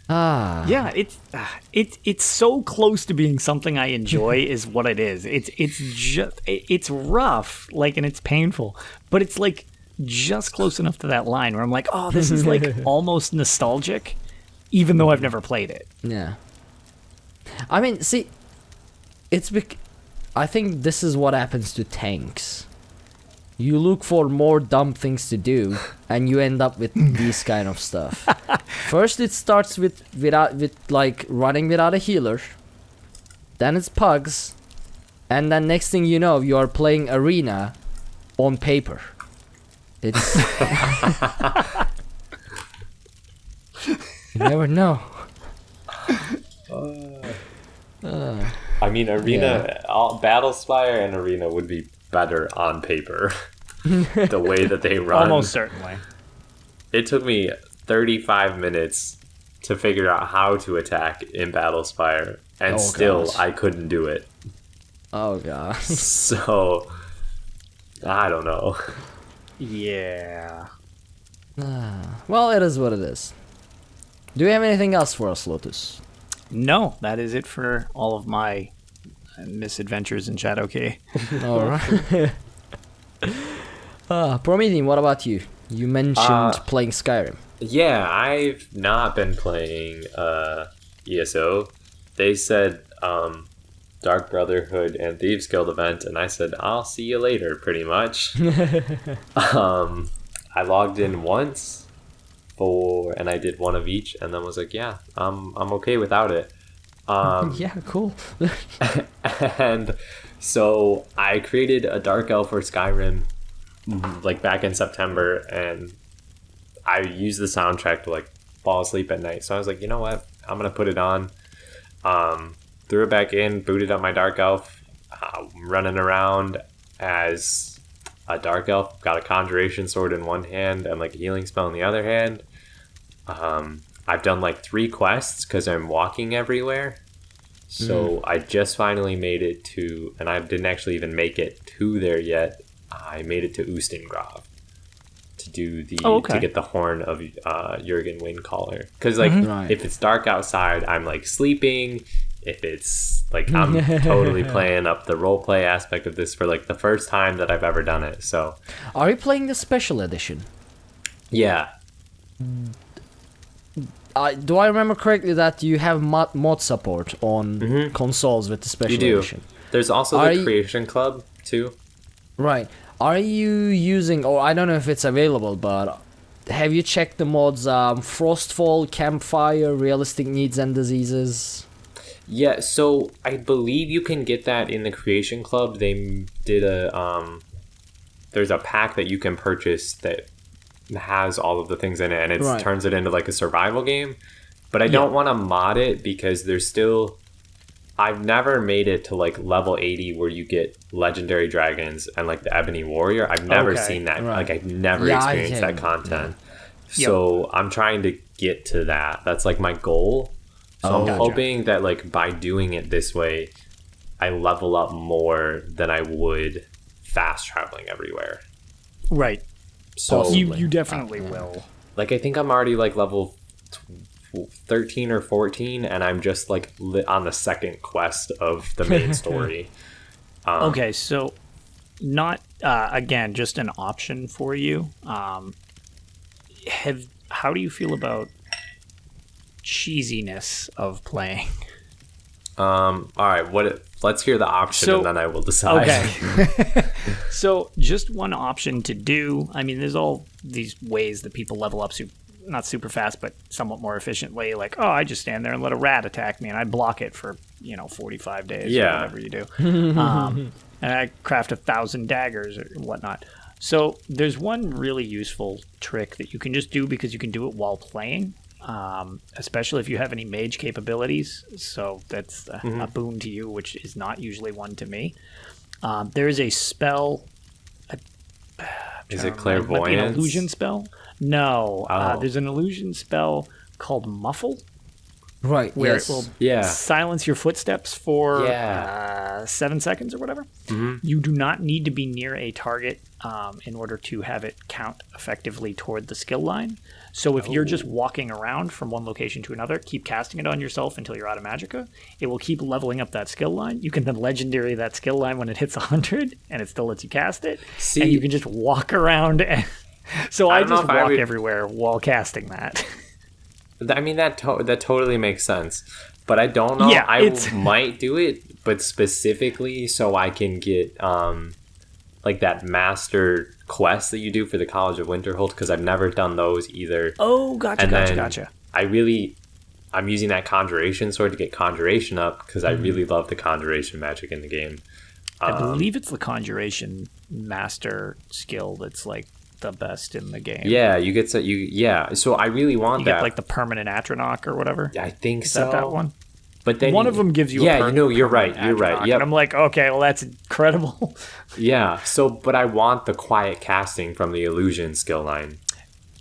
Yeah, it's so close to being something I enjoy is what it is. It's rough, like, and it's painful, but it's like just close enough to that line where I'm like, oh, this is like almost nostalgic, even though I've never played it. Yeah. I mean, see, I think this is what happens to tanks. You look for more dumb things to do, and you end up with these kind of stuff. First, it starts with like running without a healer. Then it's pugs, and then next thing you know, you are playing arena on paper. It's you never know. I mean, Arena, Battlespire and Arena would be better on paper. The way that they run. Almost certainly. It took me 35 minutes to figure out how to attack in Battlespire, and still gosh. I couldn't do it. Oh god. So, I don't know. Yeah. Well, it is what it is. Do you have anything else for us, Lotus? No, that is it for all of my misadventures in Shadowkey. Alright. Promethean, what about you? You mentioned playing Skyrim. Yeah, I've not been playing ESO. They said Dark Brotherhood and Thieves Guild event, and I said, I'll see you later, pretty much. I logged in once and I did one of each, and then was like, yeah, I'm okay without it. Yeah, cool. And so I created a Dark Elf for Skyrim like back in September, and I used the soundtrack to like fall asleep at night. So I was like, you know what? I'm gonna put it on. Threw it back in, booted up my Dark Elf, running around as a Dark Elf. Got a Conjuration Sword in one hand and like a healing spell in the other hand. I've done like 3 quests because I'm walking everywhere. So I just finally made it to, and I didn't actually even make it to there yet. I made it to Ustengrav to do to get the horn of Jurgen Windcaller. Because like if it's dark outside, I'm like sleeping. If it's like I'm totally playing up the roleplay aspect of this for like the first time that I've ever done it. So are you playing the special edition? Yeah. Do I remember correctly that you have mod support on consoles with the special edition? There's also the Creation Club too. Right. Are you using, or I don't know if it's available, but have you checked the mods Frostfall, Campfire, Realistic Needs and Diseases? Yeah, so I believe you can get that in the Creation Club. They did there's a pack that you can purchase that has all of the things in it, and it turns it into like a survival game. But I don't want to mod it because there's still, I've never made it to like level 80 where you get legendary dragons and like the Ebony Warrior. I've never seen that. Like I've never experienced that content. So I'm trying to get to that. That's like my goal. So I'm hoping that like by doing it this way, I level up more than I would fast traveling everywhere. Right. So you definitely will. Like I think I'm already like level 13 or 14, and I'm just like on the second quest of the main story. Okay, so not again, just an option for you. how do you feel about cheesiness of playing? All right. Let's hear the option and then I will decide. Okay. So just one option to do. I mean, there's all these ways that people level up, not super fast, but somewhat more efficiently. Like, oh, I just stand there and let a rat attack me, and I block it for 45 days or whatever you do. And I craft 1,000 daggers or whatnot. So there's one really useful trick that you can just do because you can do it while playing. Especially if you have any mage capabilities, so that's a boon to you, which is not usually one to me. There is a spell. Is it clairvoyance? Might be an illusion spell? No. Oh. There's an illusion spell called Muffle. Right. Where yes. it will silence your footsteps for 7 seconds or whatever. Mm-hmm. You do not need to be near a target in order to have it count effectively toward the skill line. So if you're just walking around from one location to another, keep casting it on yourself until you're out of magicka. It will keep leveling up that skill line. You can then legendary that skill line when it hits 100, and it still lets you cast it. See, and you can just walk around. So I just walk would... everywhere while casting that. I mean, that totally makes sense. But I don't know. Yeah, I might do it, but specifically so I can get like that master quest that you do for the College of Winterhold, because I've never done those either. Oh, gotcha. I'm using that conjuration sword to get conjuration up because I really love the conjuration magic in the game. I believe it's the conjuration master skill that's like the best in the game. Yeah, you get so I really want that. You get like the permanent Atronach or whatever. I think Is so. that one? But then one of them gives you a you're right. Yep. And I'm like, okay, well, that's incredible. Yeah, but I want the quiet casting from the illusion skill line.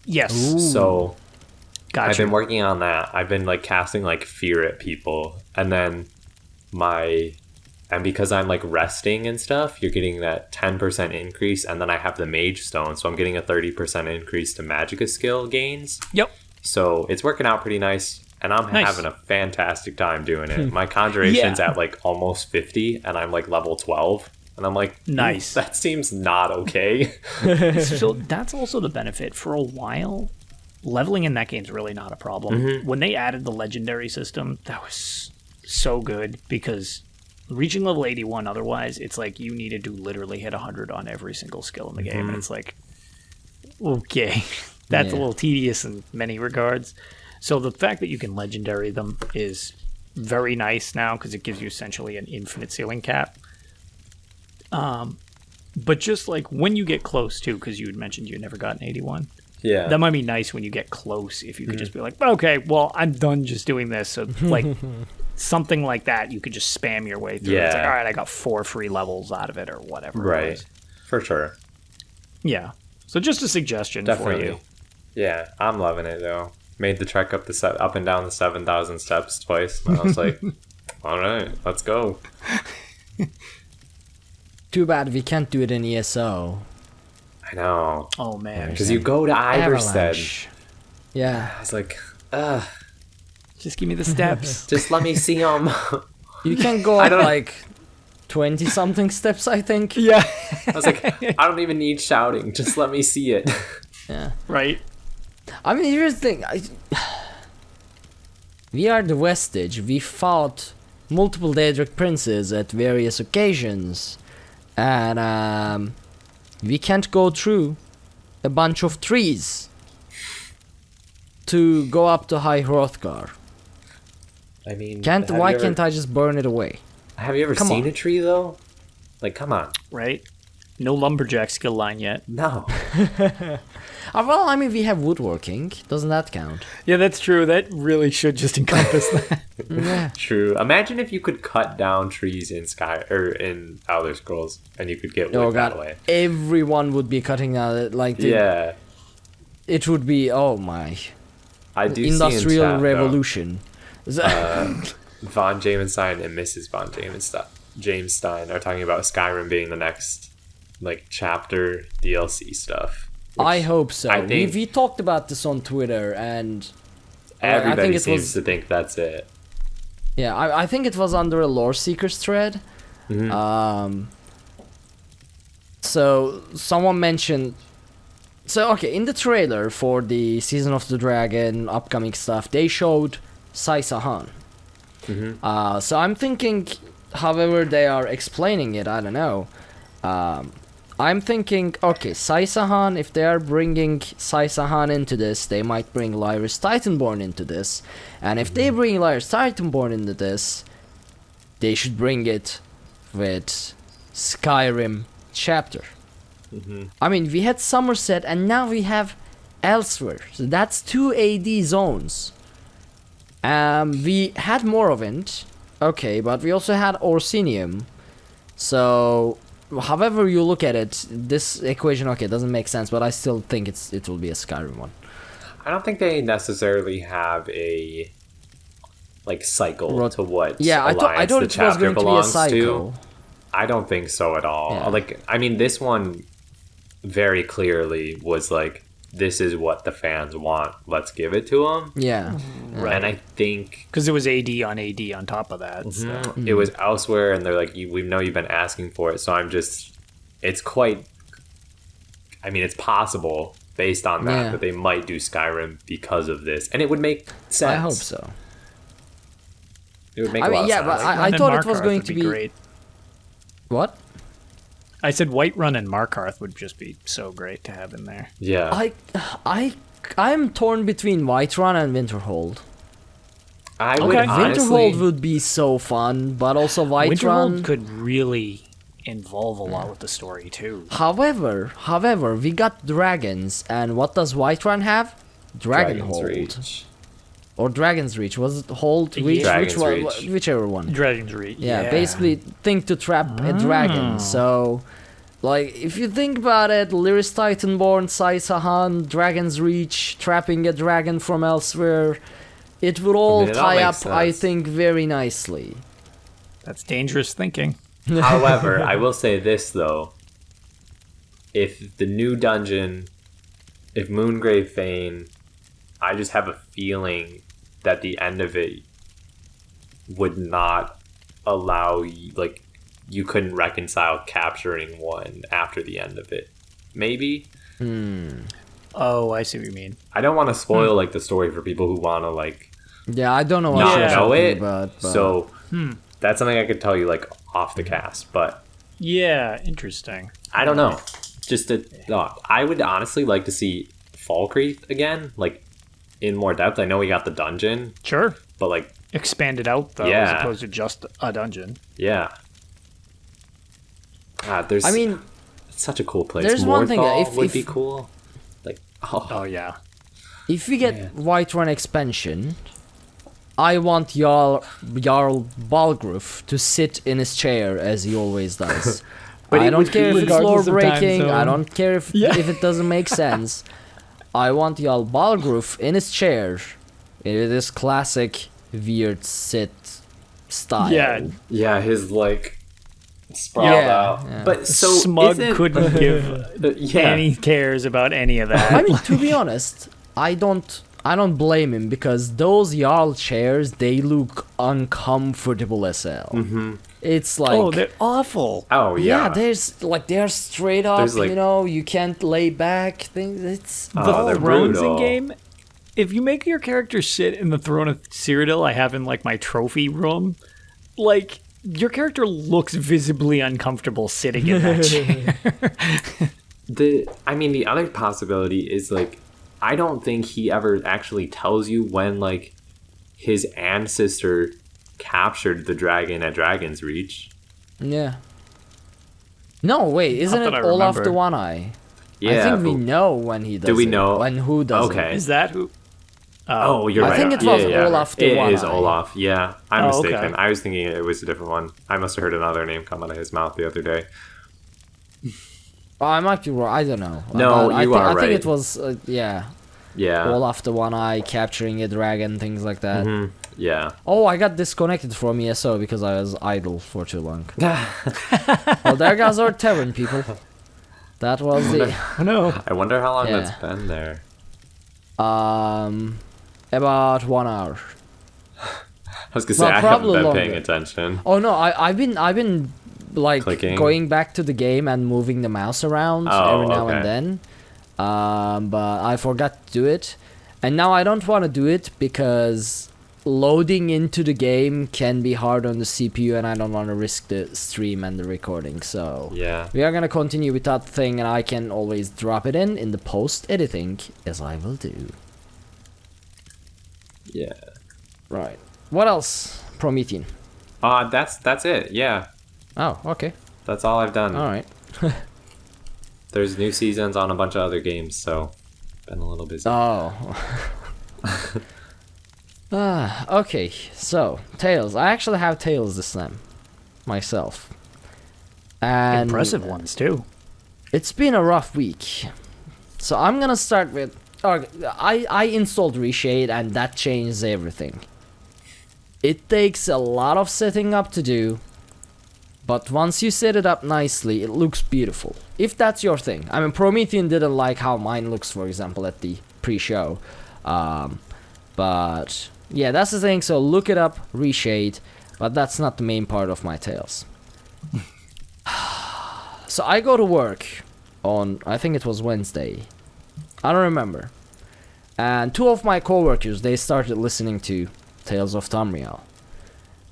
Yes. Ooh. So gotcha. I've been working on that. I've been like casting like fear at people, and then because I'm like resting and stuff, you're getting that 10% increase, and then I have the mage stone, so I'm getting a 30% increase to magicka skill gains. Yep. So it's working out pretty nice. And I'm having a fantastic time doing it. My conjuration's at like almost 50, and I'm like level 12. And I'm like, nice. That seems not okay. So that's also the benefit. For a while, leveling in that game's really not a problem. Mm-hmm. When they added the legendary system, that was so good because reaching level 81 otherwise, it's like you needed to literally hit 100 on every single skill in the game. And it's like, okay, that's a little tedious in many regards. So the fact that you can legendary them is very nice now because it gives you essentially an infinite ceiling cap. But just like when you get close too, because you had mentioned you never got an 81. Yeah. That might be nice when you get close if you could just be like, okay, well, I'm done just doing this. So like something like that, you could just spam your way through. Yeah. It's like, all right, I got 4 free levels out of it or whatever. Right. For sure. Yeah. So just a suggestion for you. Yeah, I'm loving it though. Made the trek up and down the 7,000 steps twice. And I was like, all right, let's go. Too bad we can't do it in ESO. I know. Oh, man. Because you go to Iverstead. Avalanche. Yeah. I was like, Just give me the steps. just let me see them. You can go up like 20-something steps, I think. Yeah. I was like, I don't even need shouting. Just let me see it. Yeah. Right. I mean, here's the thing. We are the Vestige. We fought multiple Daedric princes at various occasions. And we can't go through a bunch of trees to go up to High Hrothgar. I mean, Why can't I just burn it away? Have you ever seen a tree though? Like, come on. Right. No lumberjack skill line yet. No. Well, I mean, we have woodworking. Doesn't that count? Yeah, that's true. That really should just encompass that. Yeah. True. Imagine if you could cut down trees in in Elder Scrolls, and you could get wood that way. Everyone would be cutting out it would be I do Industrial see in chat, Revolution. Von Jamenstein and Mrs. Von James Stein are talking about Skyrim being the next chapter DLC stuff. I hope so. I think we talked about this on Twitter, and everybody seems to think that's it. Yeah, I think it was under a Lore Seekers thread. Mm-hmm. So someone mentioned So okay, in the trailer for the Season of the Dragon upcoming stuff, they showed Sai-Sahan. So I'm thinking, however they are explaining it, I don't know. I'm thinking, okay, Sai-Sahan, if they are bringing Sai-Sahan into this, they might bring Lyris Titanborn into this. And if they bring Lyris Titanborn into this, they should bring it with Skyrim chapter. I mean, we had Somerset and now we have Elsewhere. So that's 2 AD zones. We had Morrowind, okay, but we also had Orsinium. So, however you look at it, this equation, okay, doesn't make sense, but I still think it will be a Skyrim one. I don't think they necessarily have a cycle to what Alliance I thought the it was chapter going to be a belongs cycle. to. I don't think so at all. Yeah. This one very clearly was this is what the fans want. Let's give it to them. Yeah. Right. And I think because it was AD on top of that. So. it was Elsewhere, and they're like, we know you've been asking for it, so it's quite. I mean, it's possible based on that they might do Skyrim because of this, and it would make sense. I hope so. It would make a lot of sense. but I thought it was going to be great. What? I said Whiterun and Markarth would just be so great to have in there. Yeah. I'm torn between Whiterun and Winterhold. I would honestly... Winterhold would be so fun, but also Whiterun... Winterhold could really involve a lot with the story, too. However, we got dragons, and what does Whiterun have? Dragon's Reach. Or Dragon's Reach. Was it Hold? Reach? Whichever one. Dragon's Reach. Yeah, basically, think to trap a dragon, so... if you think about it, Lyris Titanborn, Sai-Sahan, Dragon's Reach, trapping a dragon from elsewhere, it would all tie up, I think, very nicely. That's dangerous thinking. However, I will say this, though. If the new dungeon, if Moongrave Fane, I just have a feeling that the end of it would not allow you couldn't reconcile capturing one after the end of it. Maybe? Oh, I see what you mean. I don't want to spoil the story for people who want to Yeah, I don't know what not you're know talking it. about. But... So that's something I could tell you off the cast, but yeah, interesting. I don't know. Just a thought. I would honestly like to see Falkreath again, in more depth. I know we got the dungeon. Sure. But expand it out though, as opposed to just a dungeon. Yeah. God, it's such a cool place. There's one thing that would be cool. Oh yeah. If we get Whiterun expansion, I want Jarl Balgruuf to sit in his chair as he always does. But I don't care if it's lore breaking. zone. I don't care if it doesn't make sense. I want Jarl Balgruuf in his chair, in this classic weird sit style. Yeah, his sprawled out. Yeah. But so Smug couldn't give any cares about any of that. I mean, to be honest, I don't blame him because those Jarl chairs, they look uncomfortable as hell. It's they're awful. Oh yeah. Yeah, there's they're straight up. You can't lay back. Things. It's the thrones in game. If you make your character sit in the throne of Cyrodiil, I have in my trophy room, your character looks visibly uncomfortable sitting in that chair. The other possibility is I don't think he ever actually tells you when his ancestor captured the dragon at Dragon's Reach. Yeah. No, wait, isn't it Olaf the One-Eye? Yeah. I think we know when he does it. Do we know? When who does Okay. it? Is that who? You're right. I think it was Olaf the One-Eye. It is Olaf, yeah. I'm mistaken. Okay. I was thinking it was a different one. I must have heard another name come out of his mouth the other day. I might be wrong. I don't know. No, I right. think it was, Yeah. Olaf the One-Eye capturing a dragon, things like that. Yeah. Oh, I got disconnected from ESO because I was idle for too long. Well, there goes our tavern, people. That was the... Oh, no. I wonder how long that's been there. About 1 hour. I was gonna say I haven't been paying attention. Oh no, I've been Clicking. going back to the game and moving the mouse around every now and then. but I forgot to do it. And now I don't want to do it because loading into the game can be hard on the CPU, and I don't want to risk the stream and the recording. So Yeah. we are going to continue with that thing, and I can always drop it in the post-editing, as I will do. Yeah. Right. What else, Promethean? That's it. Yeah. Oh, okay. That's all I've done. All right. There's new seasons on a bunch of other games, so been a little busy. Oh. Okay. So, Tales. I actually have Tales this time. Myself. And Impressive ones, too. it's been a rough week. So I'm gonna start with... I installed Reshade, and that changes everything. It takes a lot of setting up to do, but once you set it up nicely, it looks beautiful. If that's your thing. I mean, Promethean didn't like how mine looks, for example, at the pre-show. But yeah, that's the thing. So look it up, Reshade. But that's not the main part of my Tales. So I go to work on, I think it was Wednesday. I don't remember. And two of my coworkers, they started listening to Tales of Tamriel.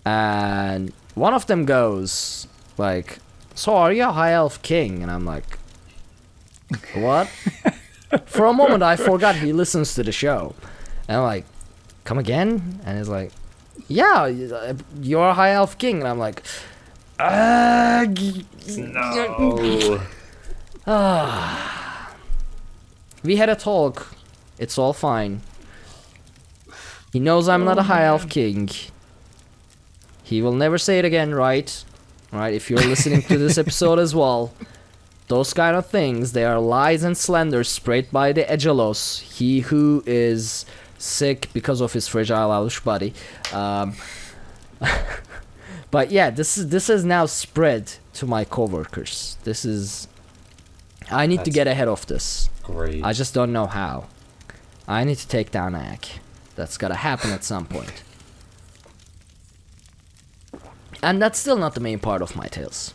And one of them goes, like, so are you a high elf king? And I'm like, what? For a moment I forgot he listens to the show. And I'm like, come again? And he's like, yeah, you're a high elf king. And I'm like, No. we had a talk. It's all fine. He knows I'm not a high elf king. He will never say it again, right? Right, if you're listening to this episode as well. Those kind of things, they are lies and slanders spread by the Aggelos, he who is sick because of his fragile Alush body. But yeah, this is now spread to my coworkers. I need to That's get ahead of this. Great. I just don't know how. I need to take down Ag. That's gotta happen at some point. And that's still not the main part of my tales.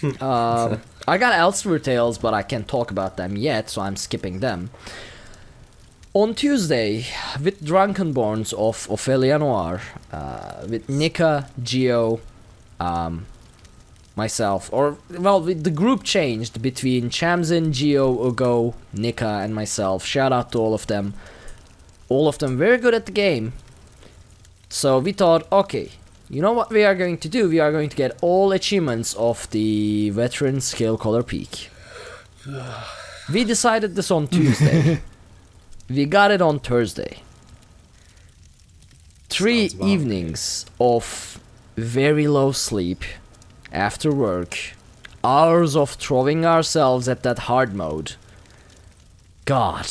I got Elsewhere tales, but I can't talk about them yet, so I'm skipping them. On Tuesday, with Drunkenborns of Ophelia Noir, with Nika, Geo, myself, the group changed between Chamzin, Geo, Ugo, Nika, and myself. Shout out to all of them. All of them very good at the game. So we thought, okay, you know what we are going to do? We are going to get all achievements of the Veteran Skill Color Peak. We decided this on Tuesday. We got it on Thursday. 3 evenings of very low sleep after work. Hours of throwing ourselves at that hard mode. God.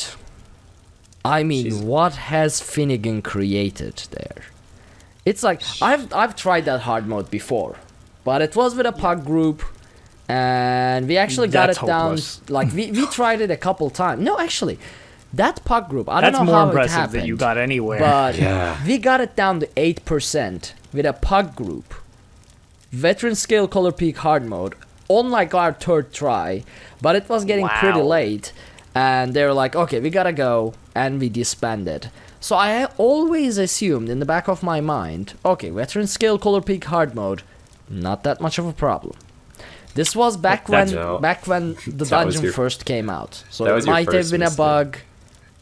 I mean, what has Finnegan created there? It's like, I've tried that hard mode before, but it was with a pug group, and we actually got it down, like, we tried it a couple times. No, actually, that pug group, I don't know how it happened. That's more impressive that you got anywhere. But Yeah. we got it down to 8% with a pug group. Veteran Scale Color Peak hard mode, on like our third try, but it was getting pretty late, and they were like, okay, we gotta go, and we disbanded. So I always assumed in the back of my mind, okay, Veteran Scale Color Peak hard mode, not that much of a problem. This was back when the dungeon first came out. So it might have been a bug,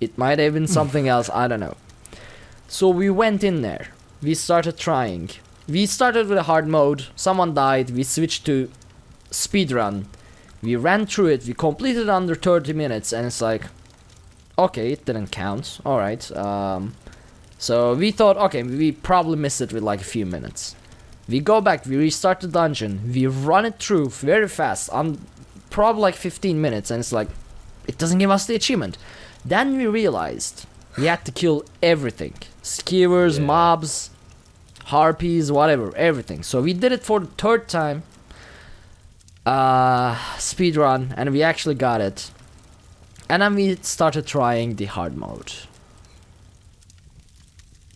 it might have been something else, I don't know. So we went in there, we started trying. We started with a hard mode, someone died, we switched to speedrun. We ran through it, we completed under 30 minutes, and it's like, okay, it didn't count. Alright. So we thought, okay, we probably missed it with like a few minutes. We go back, we restart the dungeon, we run it through very fast, probably like 15 minutes, and it's like, it doesn't give us the achievement. Then we realized we had to kill everything. Skewers, mobs, harpies, whatever, everything. So we did it for the third time. Speedrun, and we actually got it. And then we started trying the hard mode.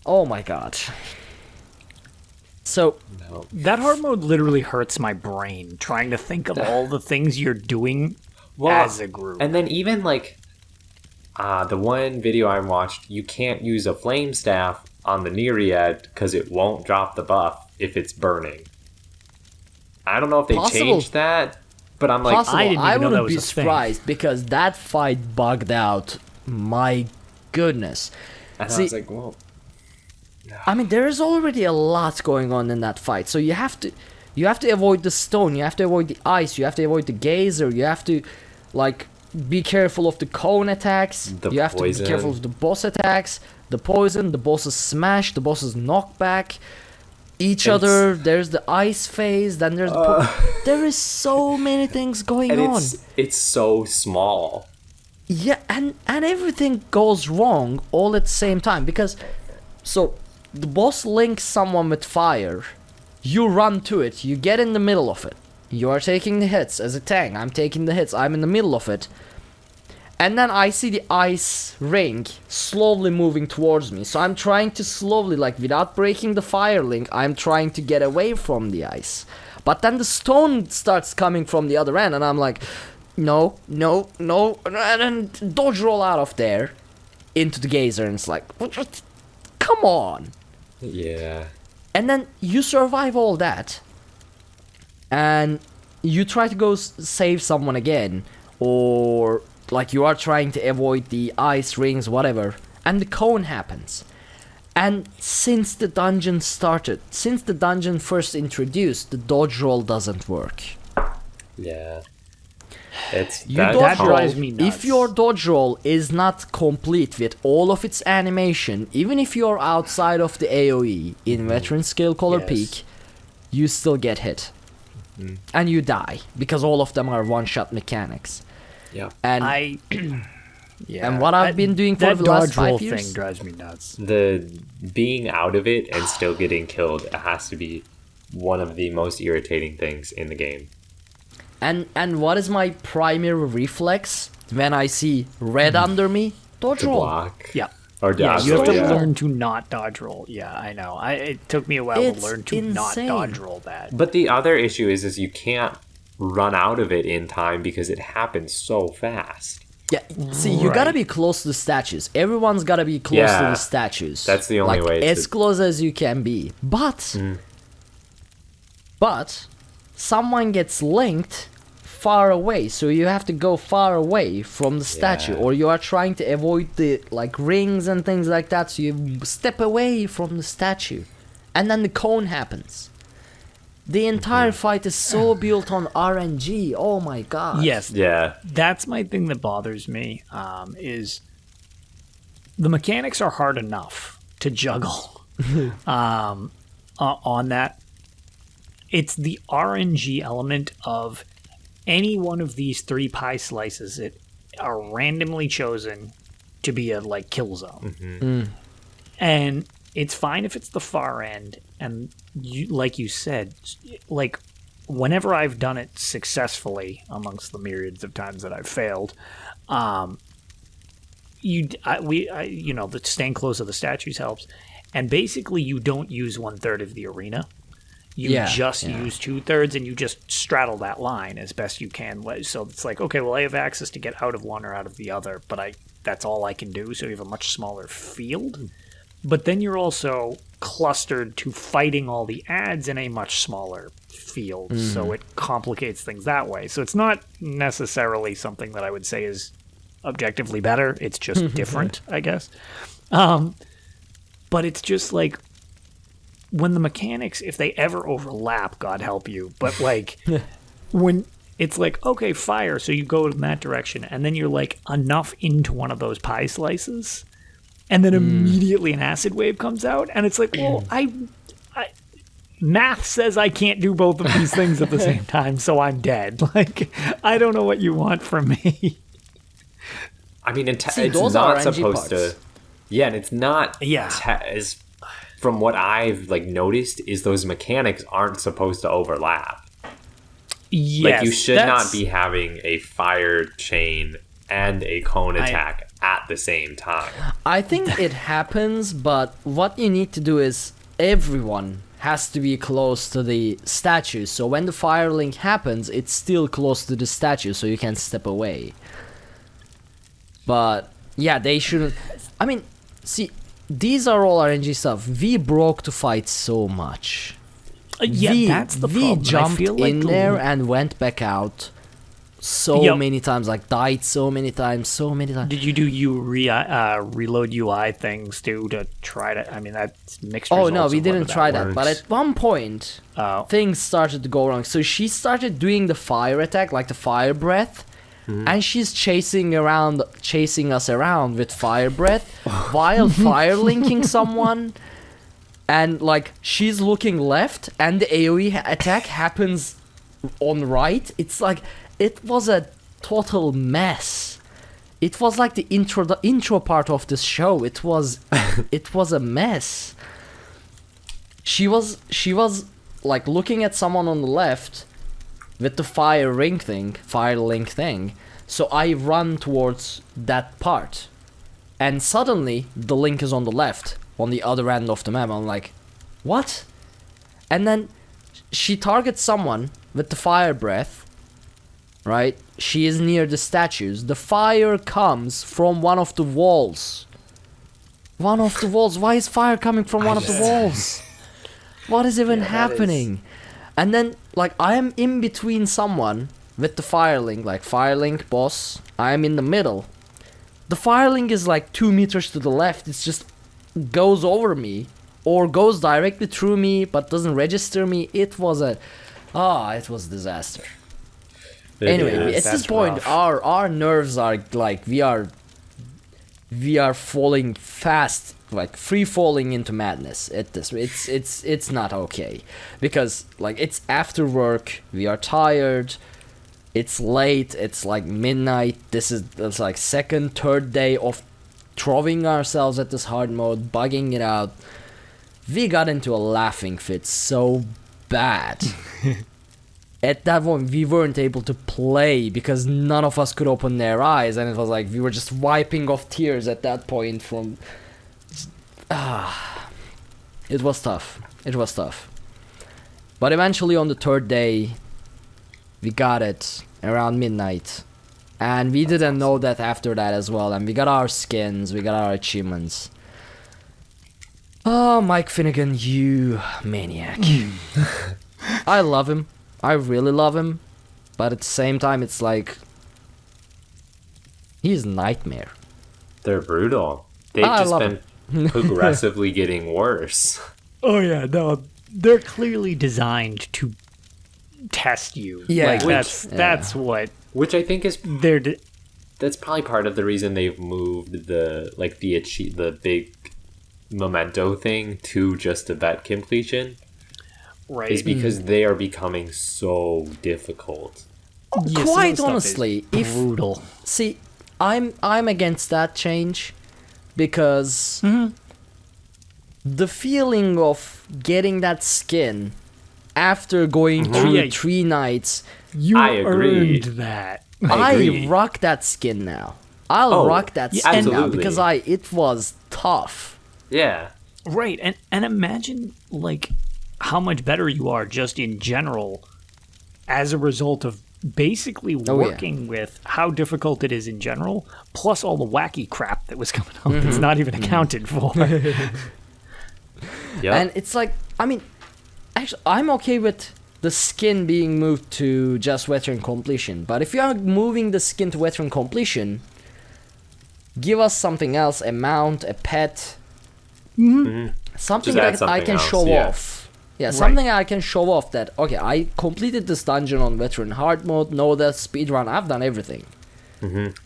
Oh my god. So that hard mode literally hurts my brain trying to think of all the things you're doing as a group. And then even like the one video I watched, you can't use a flame staff on the Nereid because it won't drop the buff if it's burning. I don't know if they changed that, but I'm like, Possible. I didn't even know that wouldn't was be a thing. surprised because that fight bugged out. My goodness. and See, I was like, well, I mean, there is already a lot going on in that fight, so you have to avoid the stone, you have to avoid the ice, you have to avoid the geyser, you have to like be careful of the cone attacks, you have to be careful of the boss attacks, the poison, the boss's smash, the boss's knockback, each other. There's the ice phase, then there's there is so many things going and on. it's so small. Yeah, and everything goes wrong all at the same time because so the boss links someone with fire, you run to it, you get in the middle of it, you are taking the hits as a tank, I'm taking the hits, I'm in the middle of it, and then I see the ice ring slowly moving towards me, so I'm trying to slowly, like without breaking the fire link, I'm trying to get away from the ice, but then the stone starts coming from the other end and I'm like, no, and then dodge roll out of there into the geyser and it's like, what? Come on. Yeah. And then you survive all that and you try to go save someone again, or like you are trying to avoid the ice rings, whatever, and the cone happens. And since the dungeon first introduced, the dodge roll doesn't work. Yeah. It's You that dodge roll, drives me nuts. if your dodge roll is not complete with all of its animation, even if you're outside of the AoE in Veteran Skill Color Yes. Peak, you still get hit. And you die, because all of them are one-shot mechanics. Yeah. And Yeah. And what I've been doing for that the last dodge roll 5 years? thing drives me nuts. The being out of it and still getting killed has to be one of the most irritating things in the game. And what is my primary reflex when I see red under me? Dodge To roll. block. Yeah. Or Yeah, dodge you have to roll, yeah. learn to not dodge roll. Yeah, I know. It took me a while It's to learn to not insane. dodge roll that. But the other issue is you can't run out of it in time because it happens so fast. Yeah, see, you gotta Right. be close to the statues. Everyone's gotta be close to Yeah, the statues. that's the only like, way as to- close as you can be. But someone gets linked far away, so you have to go far away from the statue, Yeah. or you are trying to avoid the like rings and things like that, so you step away from the statue, and then the cone happens. The entire fight is so built on RNG. Oh my god. Yes, Yeah. that's my thing that bothers me. Is the mechanics are hard enough to juggle on that. It's the RNG element of any one of these 3 pie slices that are randomly chosen to be a like kill zone. And it's fine if it's the far end, and you, like you said, like whenever I've done it successfully amongst the myriads of times that I've failed, the staying close to the statues helps, and basically you don't use 1/3 of the arena. You use 2/3, and you just straddle that line as best you can. So it's like, okay, well, I have access to get out of one or out of the other, but that's all I can do. So you have a much smaller field. But then you're also clustered to fighting all the ads in a much smaller field, so it complicates things that way. So it's not necessarily something that I would say is objectively better. It's just different, I guess. But it's just like, when the mechanics, if they ever overlap, God help you, but like when it's like, okay, fire, so you go in that direction, and then you're like enough into one of those pie slices, and then immediately an acid wave comes out, and it's like, well, I math says I can't do both of these things at the same time, so I'm dead. Like, I don't know what you want from me. I mean, See, it's those are not RNG supposed parts. to. Yeah, and it's not. Yeah. As from what I've like noticed, is those mechanics aren't supposed to overlap. Yes, Like you should not that's- be having a fire chain and a cone attack at the same time. I think it happens, but what you need to do is everyone has to be close to the statue. So when the fire link happens, it's still close to the statue, so you can step away. But Yeah, they shouldn't. I mean, see, these are all RNG stuff. We broke to fight so much. That's the problem. We jumped I feel like in there and went back out so many times, like died so many times. Did you do reload UI things too to try to? I mean, that's mixed. Oh results no, we of didn't whether try that that. But works. at one point, things started to go wrong. So she started doing the fire attack, like the fire breath, and she's chasing us around with fire breath while fire linking someone. And like she's looking left, and the AOE attack happens on right. It's like it was a total mess. It was like the intro part of this show. It was a mess. She was like looking at someone on the left with the fire link thing. So I run towards that part, and suddenly the link is on the left, on the other end of the map. I'm like, what? And then she targets someone with the fire breath, right? She is near the statues. The fire comes from one of the walls. Why is fire coming from one of the walls? What is even happening? And then, like, I am in between someone with the fire link, like fire link boss. I am in the middle. The fire link is like 2 meters to the left. It's just goes over me or goes directly through me but doesn't register me. It was a disaster. Anyway, at this point our nerves are like we are falling fast, like free falling into madness at this. It's not okay because like it's after work, we are tired. It's late, it's like midnight. It's like third day of throwing ourselves at this hard mode, bugging it out. We got into a laughing fit so bad. At that point, we weren't able to play because none of us could open their eyes, and it was like we were just wiping off tears at that point from... It was tough. But eventually on the third day, we got it around midnight. And we didn't know that after that as well. And we got our skins, we got our achievements. Oh, Mike Finnegan, you maniac. I love him. I really love him. But at the same time, it's like... he's a nightmare. They're brutal. They've just been progressively getting worse. Oh yeah, no. They're clearly designed to test you. Yeah. Like, that's what... Which I think is... that's probably part of the reason they've moved the big memento thing to just a vet completion. Right. Is because they are becoming so difficult. Yeah, quite honestly, brutal. See, I'm against that change because the feeling of getting that skin after going through 3 nights, I agree. earned that. I rock that skin now. I'll rock that skin now because it was tough. Yeah. Right, and imagine like how much better you are just in general as a result of basically working with how difficult it is in general, plus all the wacky crap that was coming up that's not even accounted for. And it's like, I mean, actually, I'm okay with the skin being moved to just veteran completion, but if you are moving the skin to veteran completion, give us something else, a mount, a pet, something that I can show off. Yeah, something I can show off that, okay, I completed this dungeon on veteran hard mode, know that speedrun, I've done everything.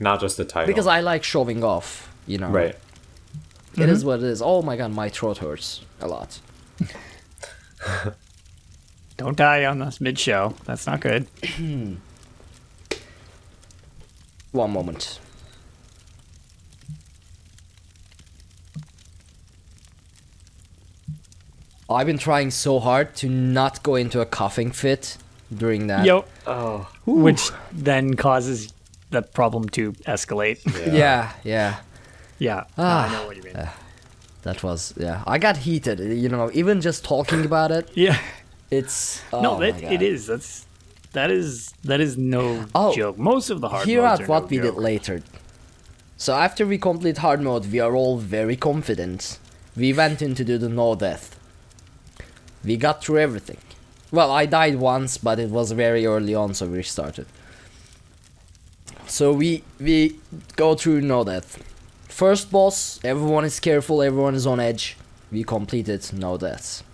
Not just the title. Because I like showing off, you know. Right. It is what it is. Oh my god, my throat hurts a lot. Don't die on us mid-show. That's not good. One moment. I've been trying so hard to not go into a coughing fit during that. Yep. Oh. Which then causes the problem to escalate. Yeah. Yeah. I know what you mean. That was, I got heated, you know, even just talking about it. Yeah. It's, it is. That is no joke. Most of the hard Hear modes out are what no we joke. did later. So after we complete hard mode, we are all very confident. We went in to do the no death. We got through everything. Well, I died once, but it was very early on, so we restarted. So we go through no death. First boss, everyone is careful, everyone is on edge. We completed no deaths.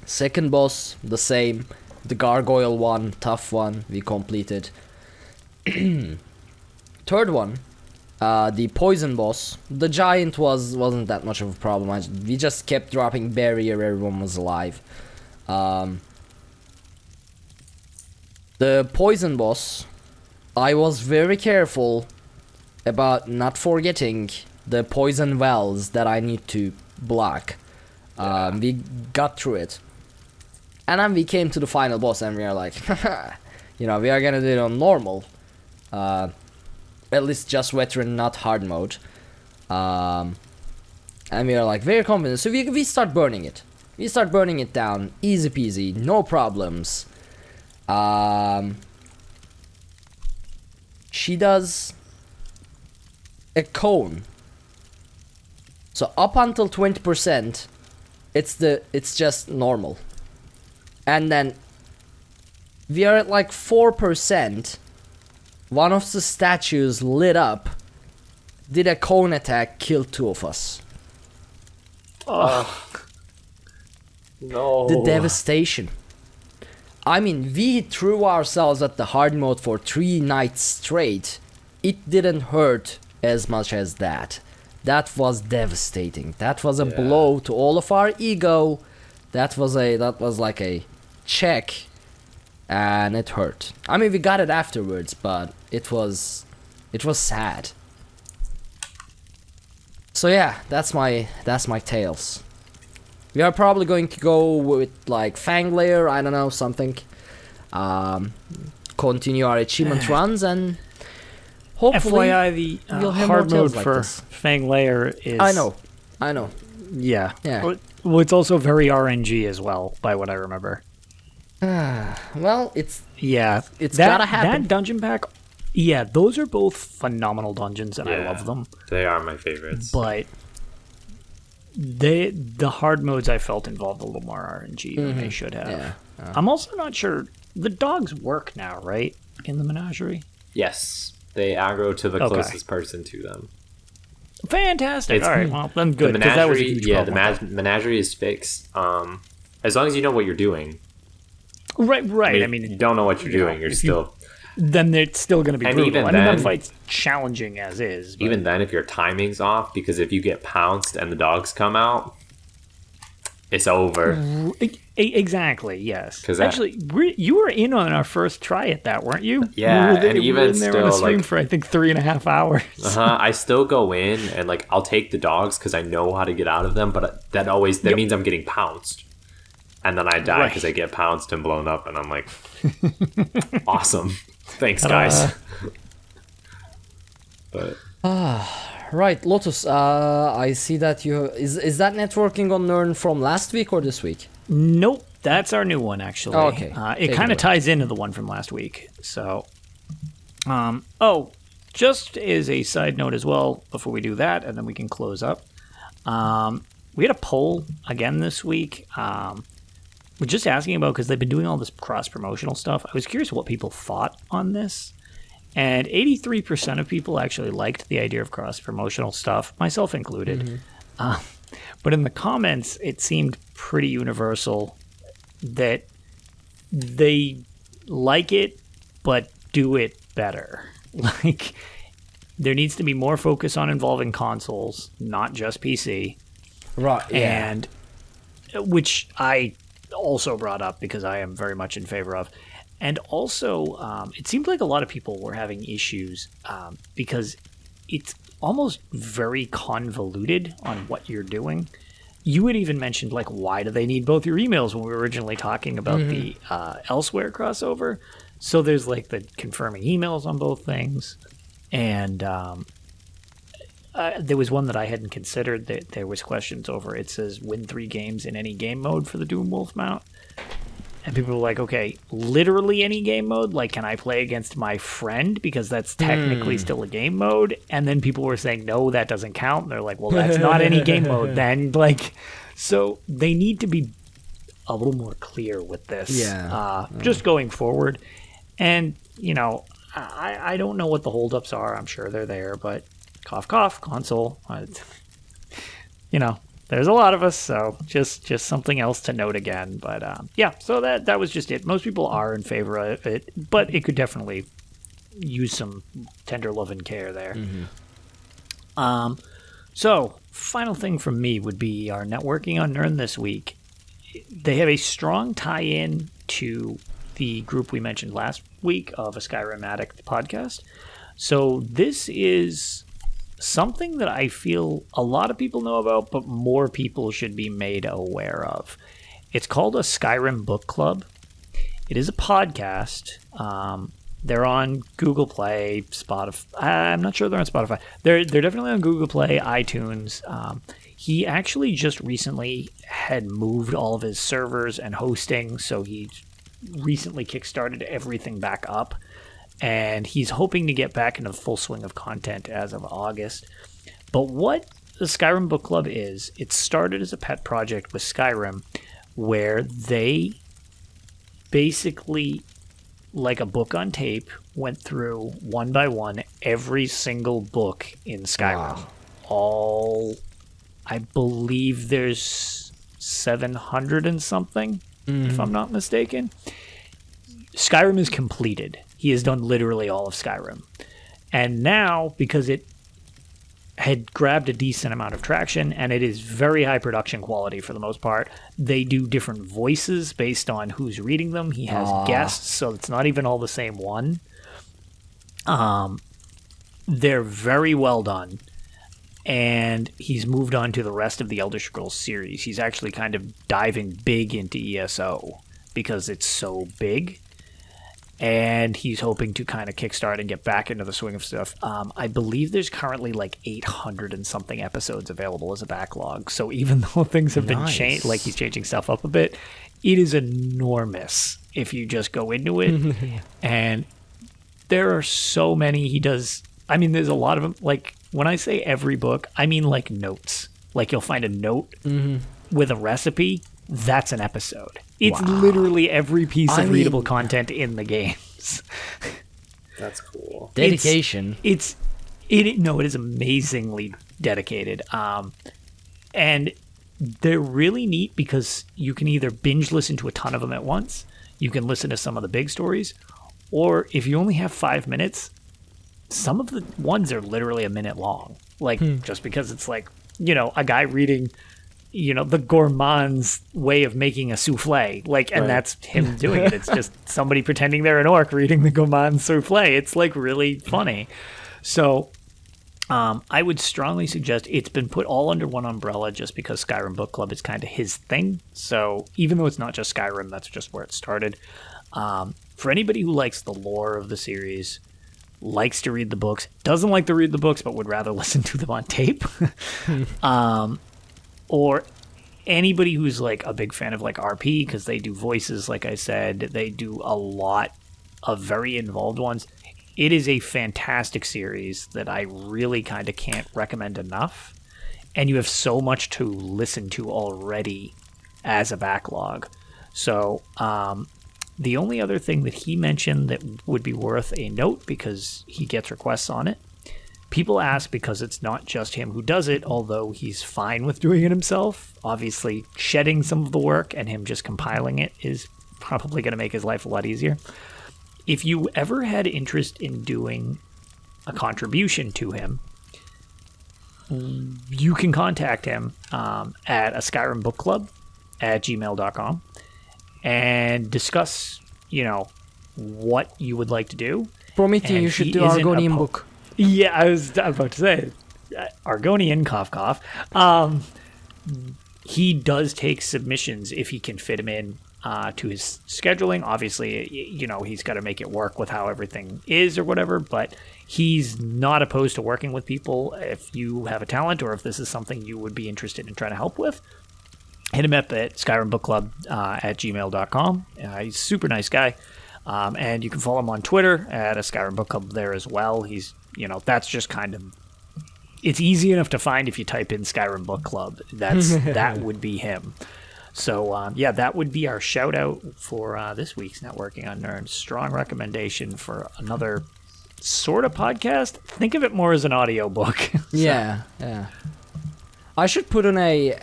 Second boss, the same. The gargoyle one, tough one, we completed. Third one, the poison boss. The giant wasn't that much of a problem. We just kept dropping barrier, everyone was alive. The poison boss, I was very careful about not forgetting the poison wells that I need to block. We got through it. And then we came to the final boss and we are like, we are gonna do it on normal. At least just veteran, not hard mode. And we are like very confident. So we start burning it. We start burning it down. Easy peasy, no problems. She does a cone. So up until 20%, it's just normal. And then we are at like 4%. One of the statues lit up, did a cone attack, killed 2 of us. Oh. No. The devastation. I mean, we threw ourselves at the hard mode for 3 nights straight. It didn't hurt as much as that. That was devastating. That was a blow to all of our ego. That was like a check, and it hurt. I mean, we got it afterwards, but it was sad. So yeah, that's my Tales. We are probably going to go with like Fang Layer, I don't know, something. Continue our achievement runs and hopefully FYI, the we'll have hard more mode tales like for this. Fang Layer is... I know. Yeah. Yeah. Well, it's also very RNG as well, by what I remember. Well, it's It's gotta happen. That dungeon pack, those are both phenomenal dungeons, and I love them. They are my favorites. But the hard modes I felt involved a little more RNG than they should have. Yeah. I'm also not sure. The dogs work now, right? In the menagerie? Yes, they aggro to the closest person to them. Fantastic. All right, well, then good. The Because that was a menagerie, huge the problem. menagerie is fixed. As long as you know what you're doing. Right. I mean, you don't know what you're doing. You're still. Then it's still going to be And brutal. even I mean, then- that fight's challenging as is. But Even then, if your timing's off, because if you get pounced and the dogs come out, it's over. Exactly. Yes. 'Cause that- Actually, you were in on our first try at that, weren't you? Yeah, and we were even in there on a still, stream like- for I think 3.5 hours. I still go in and like I'll take the dogs because I know how to get out of them, but that means I'm getting pounced, and then I die Right. because I get pounced and blown up, and I'm like, awesome, thanks guys. But right, Lotus. I see that you is that networking on Nirn from last week or this week? Nope, that's our new one actually. Oh, okay. It Take kind it of ties into the one from last week. So, just as a side note as well, before we do that, and then we can close up. We had a poll again this week. We're just asking about, because they've been doing all this cross promotional stuff. I was curious what people thought on this, and 83% of people actually liked the idea of cross promotional stuff, myself included. But in the comments, it seemed pretty universal that they like it, but do it better. Like, there needs to be more focus on involving consoles, not just PC. Right. Yeah. And which I also brought up because I am very much in favor of. And also, it seemed like a lot of people were having issues because it's almost very convoluted on what you're doing. You had even mentioned, like, why do they need both your emails when we were originally talking about the Elsewhere crossover? So there's, like, the confirming emails on both things. And there was one that I hadn't considered that there was questions over. It says win 3 games in any game mode for the Doom Wolf mount. And people were like, okay, literally any game mode? Like, can I play against my friend? Because that's technically still a game mode. And then people were saying, no, that doesn't count. And they're like, well, that's not any game mode then. Like, so they need to be a little more clear with this. Just going forward. And, you know, I don't know what the holdups are. I'm sure they're there, but cough, cough, console. You know, there's a lot of us, so just something else to note again. But yeah, so that was just it. Most people are in favor of it, but it could definitely use some tender love and care there. So final thing from me would be our networking on Nirn this week. They have a strong tie-in to the group we mentioned last week of a Skyrim Addict podcast. So this is something that I feel a lot of people know about, but more people should be made aware of. It's called a Skyrim Book Club. It is a podcast. They're on Google Play, Spotify. I'm not sure they're on Spotify. They're definitely on Google Play, iTunes. He actually just recently had moved all of his servers and hosting, so he recently kickstarted everything back up. And he's hoping to get back into the full swing of content as of August. But what the Skyrim Book Club is, it started as a pet project with Skyrim, where they basically, like a book on tape, went through one by one every single book in Skyrim. Wow. All, I believe there's 700 and something, if I'm not mistaken. Skyrim is completed. He has done literally all of Skyrim. And now, because it had grabbed a decent amount of traction, and it is very high production quality for the most part, they do different voices based on who's reading them. He has guests, so it's not even all the same one. They're very well done. And he's moved on to the rest of the Elder Scrolls series. He's actually kind of diving big into ESO because it's so big. And he's hoping to kind of kickstart and get back into the swing of stuff. I believe there's currently like 800 and something episodes available as a backlog. So even though things have been changed, like he's changing stuff up a bit, it is enormous if you just go into it. And there are so many he does. I mean, there's a lot of them. Like when I say every book, I mean like notes. Like you'll find a note with a recipe. That's an episode. It's literally every piece of readable content in the games. That's cool. Dedication. It is amazingly dedicated. And they're really neat because you can either binge listen to a ton of them at once, you can listen to some of the big stories, or if you only have 5 minutes, some of the ones are literally a minute long. Like, just because it's like, you know, a guy reading, you know, the gourmand's way of making a souffle. Like, and that's him doing it. It's just somebody pretending they're an orc reading the gourmand's souffle. It's like really funny. So I would strongly suggest it's been put all under one umbrella just because Skyrim Book Club is kind of his thing. So even though it's not just Skyrim, that's just where it started. For anybody who likes the lore of the series, likes to read the books, doesn't like to read the books, but would rather listen to them on tape, or anybody who's like a big fan of like RP, because they do voices, like I said, they do a lot of very involved ones. It is a fantastic series that I really kind of can't recommend enough. And you have so much to listen to already as a backlog. So the only other thing that he mentioned that would be worth a note, because he gets requests on it, people ask because it's not just him who does it, although he's fine with doing it himself. Obviously, shedding some of the work and him just compiling it is probably going to make his life a lot easier. If you ever had interest in doing a contribution to him, you can contact him at a Skyrim Book Club at gmail.com and discuss, you know, what you would like to do. Promethean, you should do Arkhaniir book. Yeah, I was about to say, Argonian, cough, cough. He does take submissions if he can fit them in to his scheduling. Obviously, you know, he's got to make it work with how everything is or whatever, but he's not opposed to working with people if you have a talent or if this is something you would be interested in trying to help with. hit him up at skyrimbookclub at gmail.com. He's a super nice guy. And you can follow him on Twitter at a Skyrim Book Club there as well. He's, that's just kind of, it's easy enough to find if you type in Skyrim Book Club. That would be him. So, that would be our shout out for this week's Networking on Nirn. Strong recommendation for another sort of podcast. Think of it more as an audio book. Yeah. I should put in a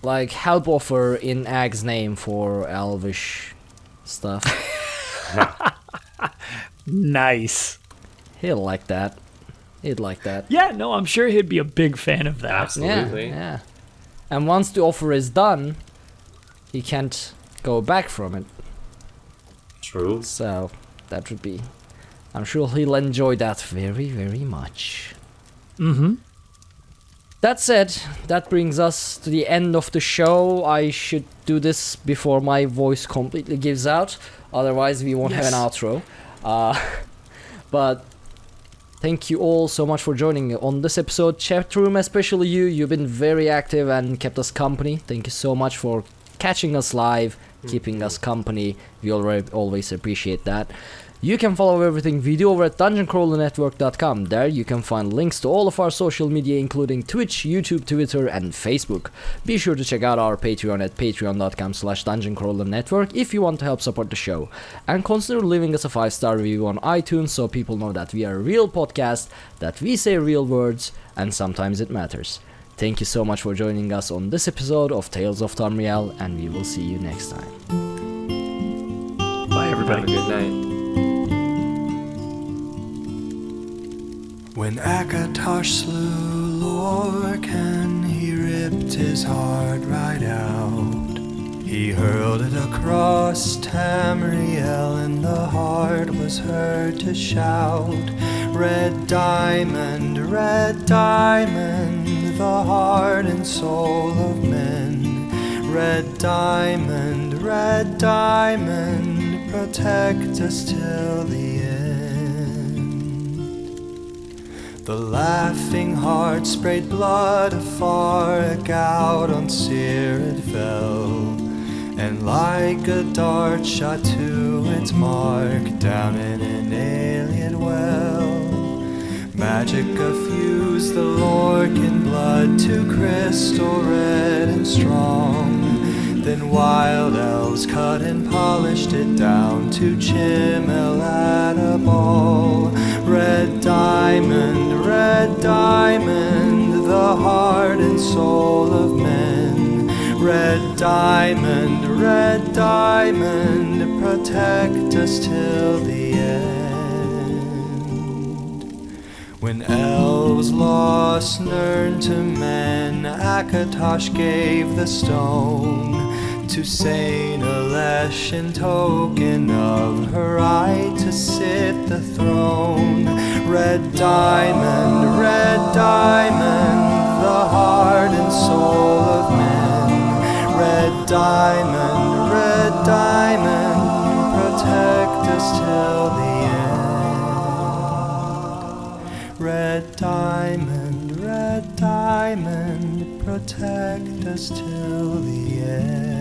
help offer in Ag's name for Elvish stuff. Nice. He'll like that. He'd like that. Yeah, no, I'm sure he'd be a big fan of that. Absolutely. Yeah. And once the offer is done, he can't go back from it. True. So that would be, I'm sure he'll enjoy that very, very much. Mm-hmm. That said, that brings us to the end of the show. I should do this before my voice completely gives out. Otherwise, we won't have an outro. But thank you all so much for joining on this episode. Chat room, especially you. You've been very active and kept us company. Thank you so much for catching us live, keeping us company. We always appreciate that. You can follow everything we do over at dungeoncrawlernetwork.com. There you can find links to all of our social media, including Twitch, YouTube, Twitter, and Facebook. Be sure to check out our Patreon at patreon.com/dungeoncrawlernetwork if you want to help support the show. And consider leaving us a 5-star review on iTunes so people know that we are a real podcast, that we say real words, and sometimes it matters. Thank you so much for joining us on this episode of Tales of Tamriel, and we will see you next time. Bye, everybody. Have a good night. When Akatosh slew Lorcan, he ripped his heart right out. He hurled it across Tamriel, and the heart was heard to shout, red diamond, the heart and soul of men. Red diamond, protect us till the end. The laughing heart sprayed blood afar, a gout on Seer it fell, and like a dart shot to its mark down in an alien well. Magicka fused the Lorcan blood to crystal red and strong. Then wild elves cut and polished it down to Chimel at a ball. Red diamond, the heart and soul of men. Red diamond, protect us till the end. When elves lost Nirn to men, Akatosh gave the stone to Saint Alesh in token of her right to sit the throne. Red diamond, the heart and soul of men. Red diamond, protect us till the end. Red diamond, protect us till the end.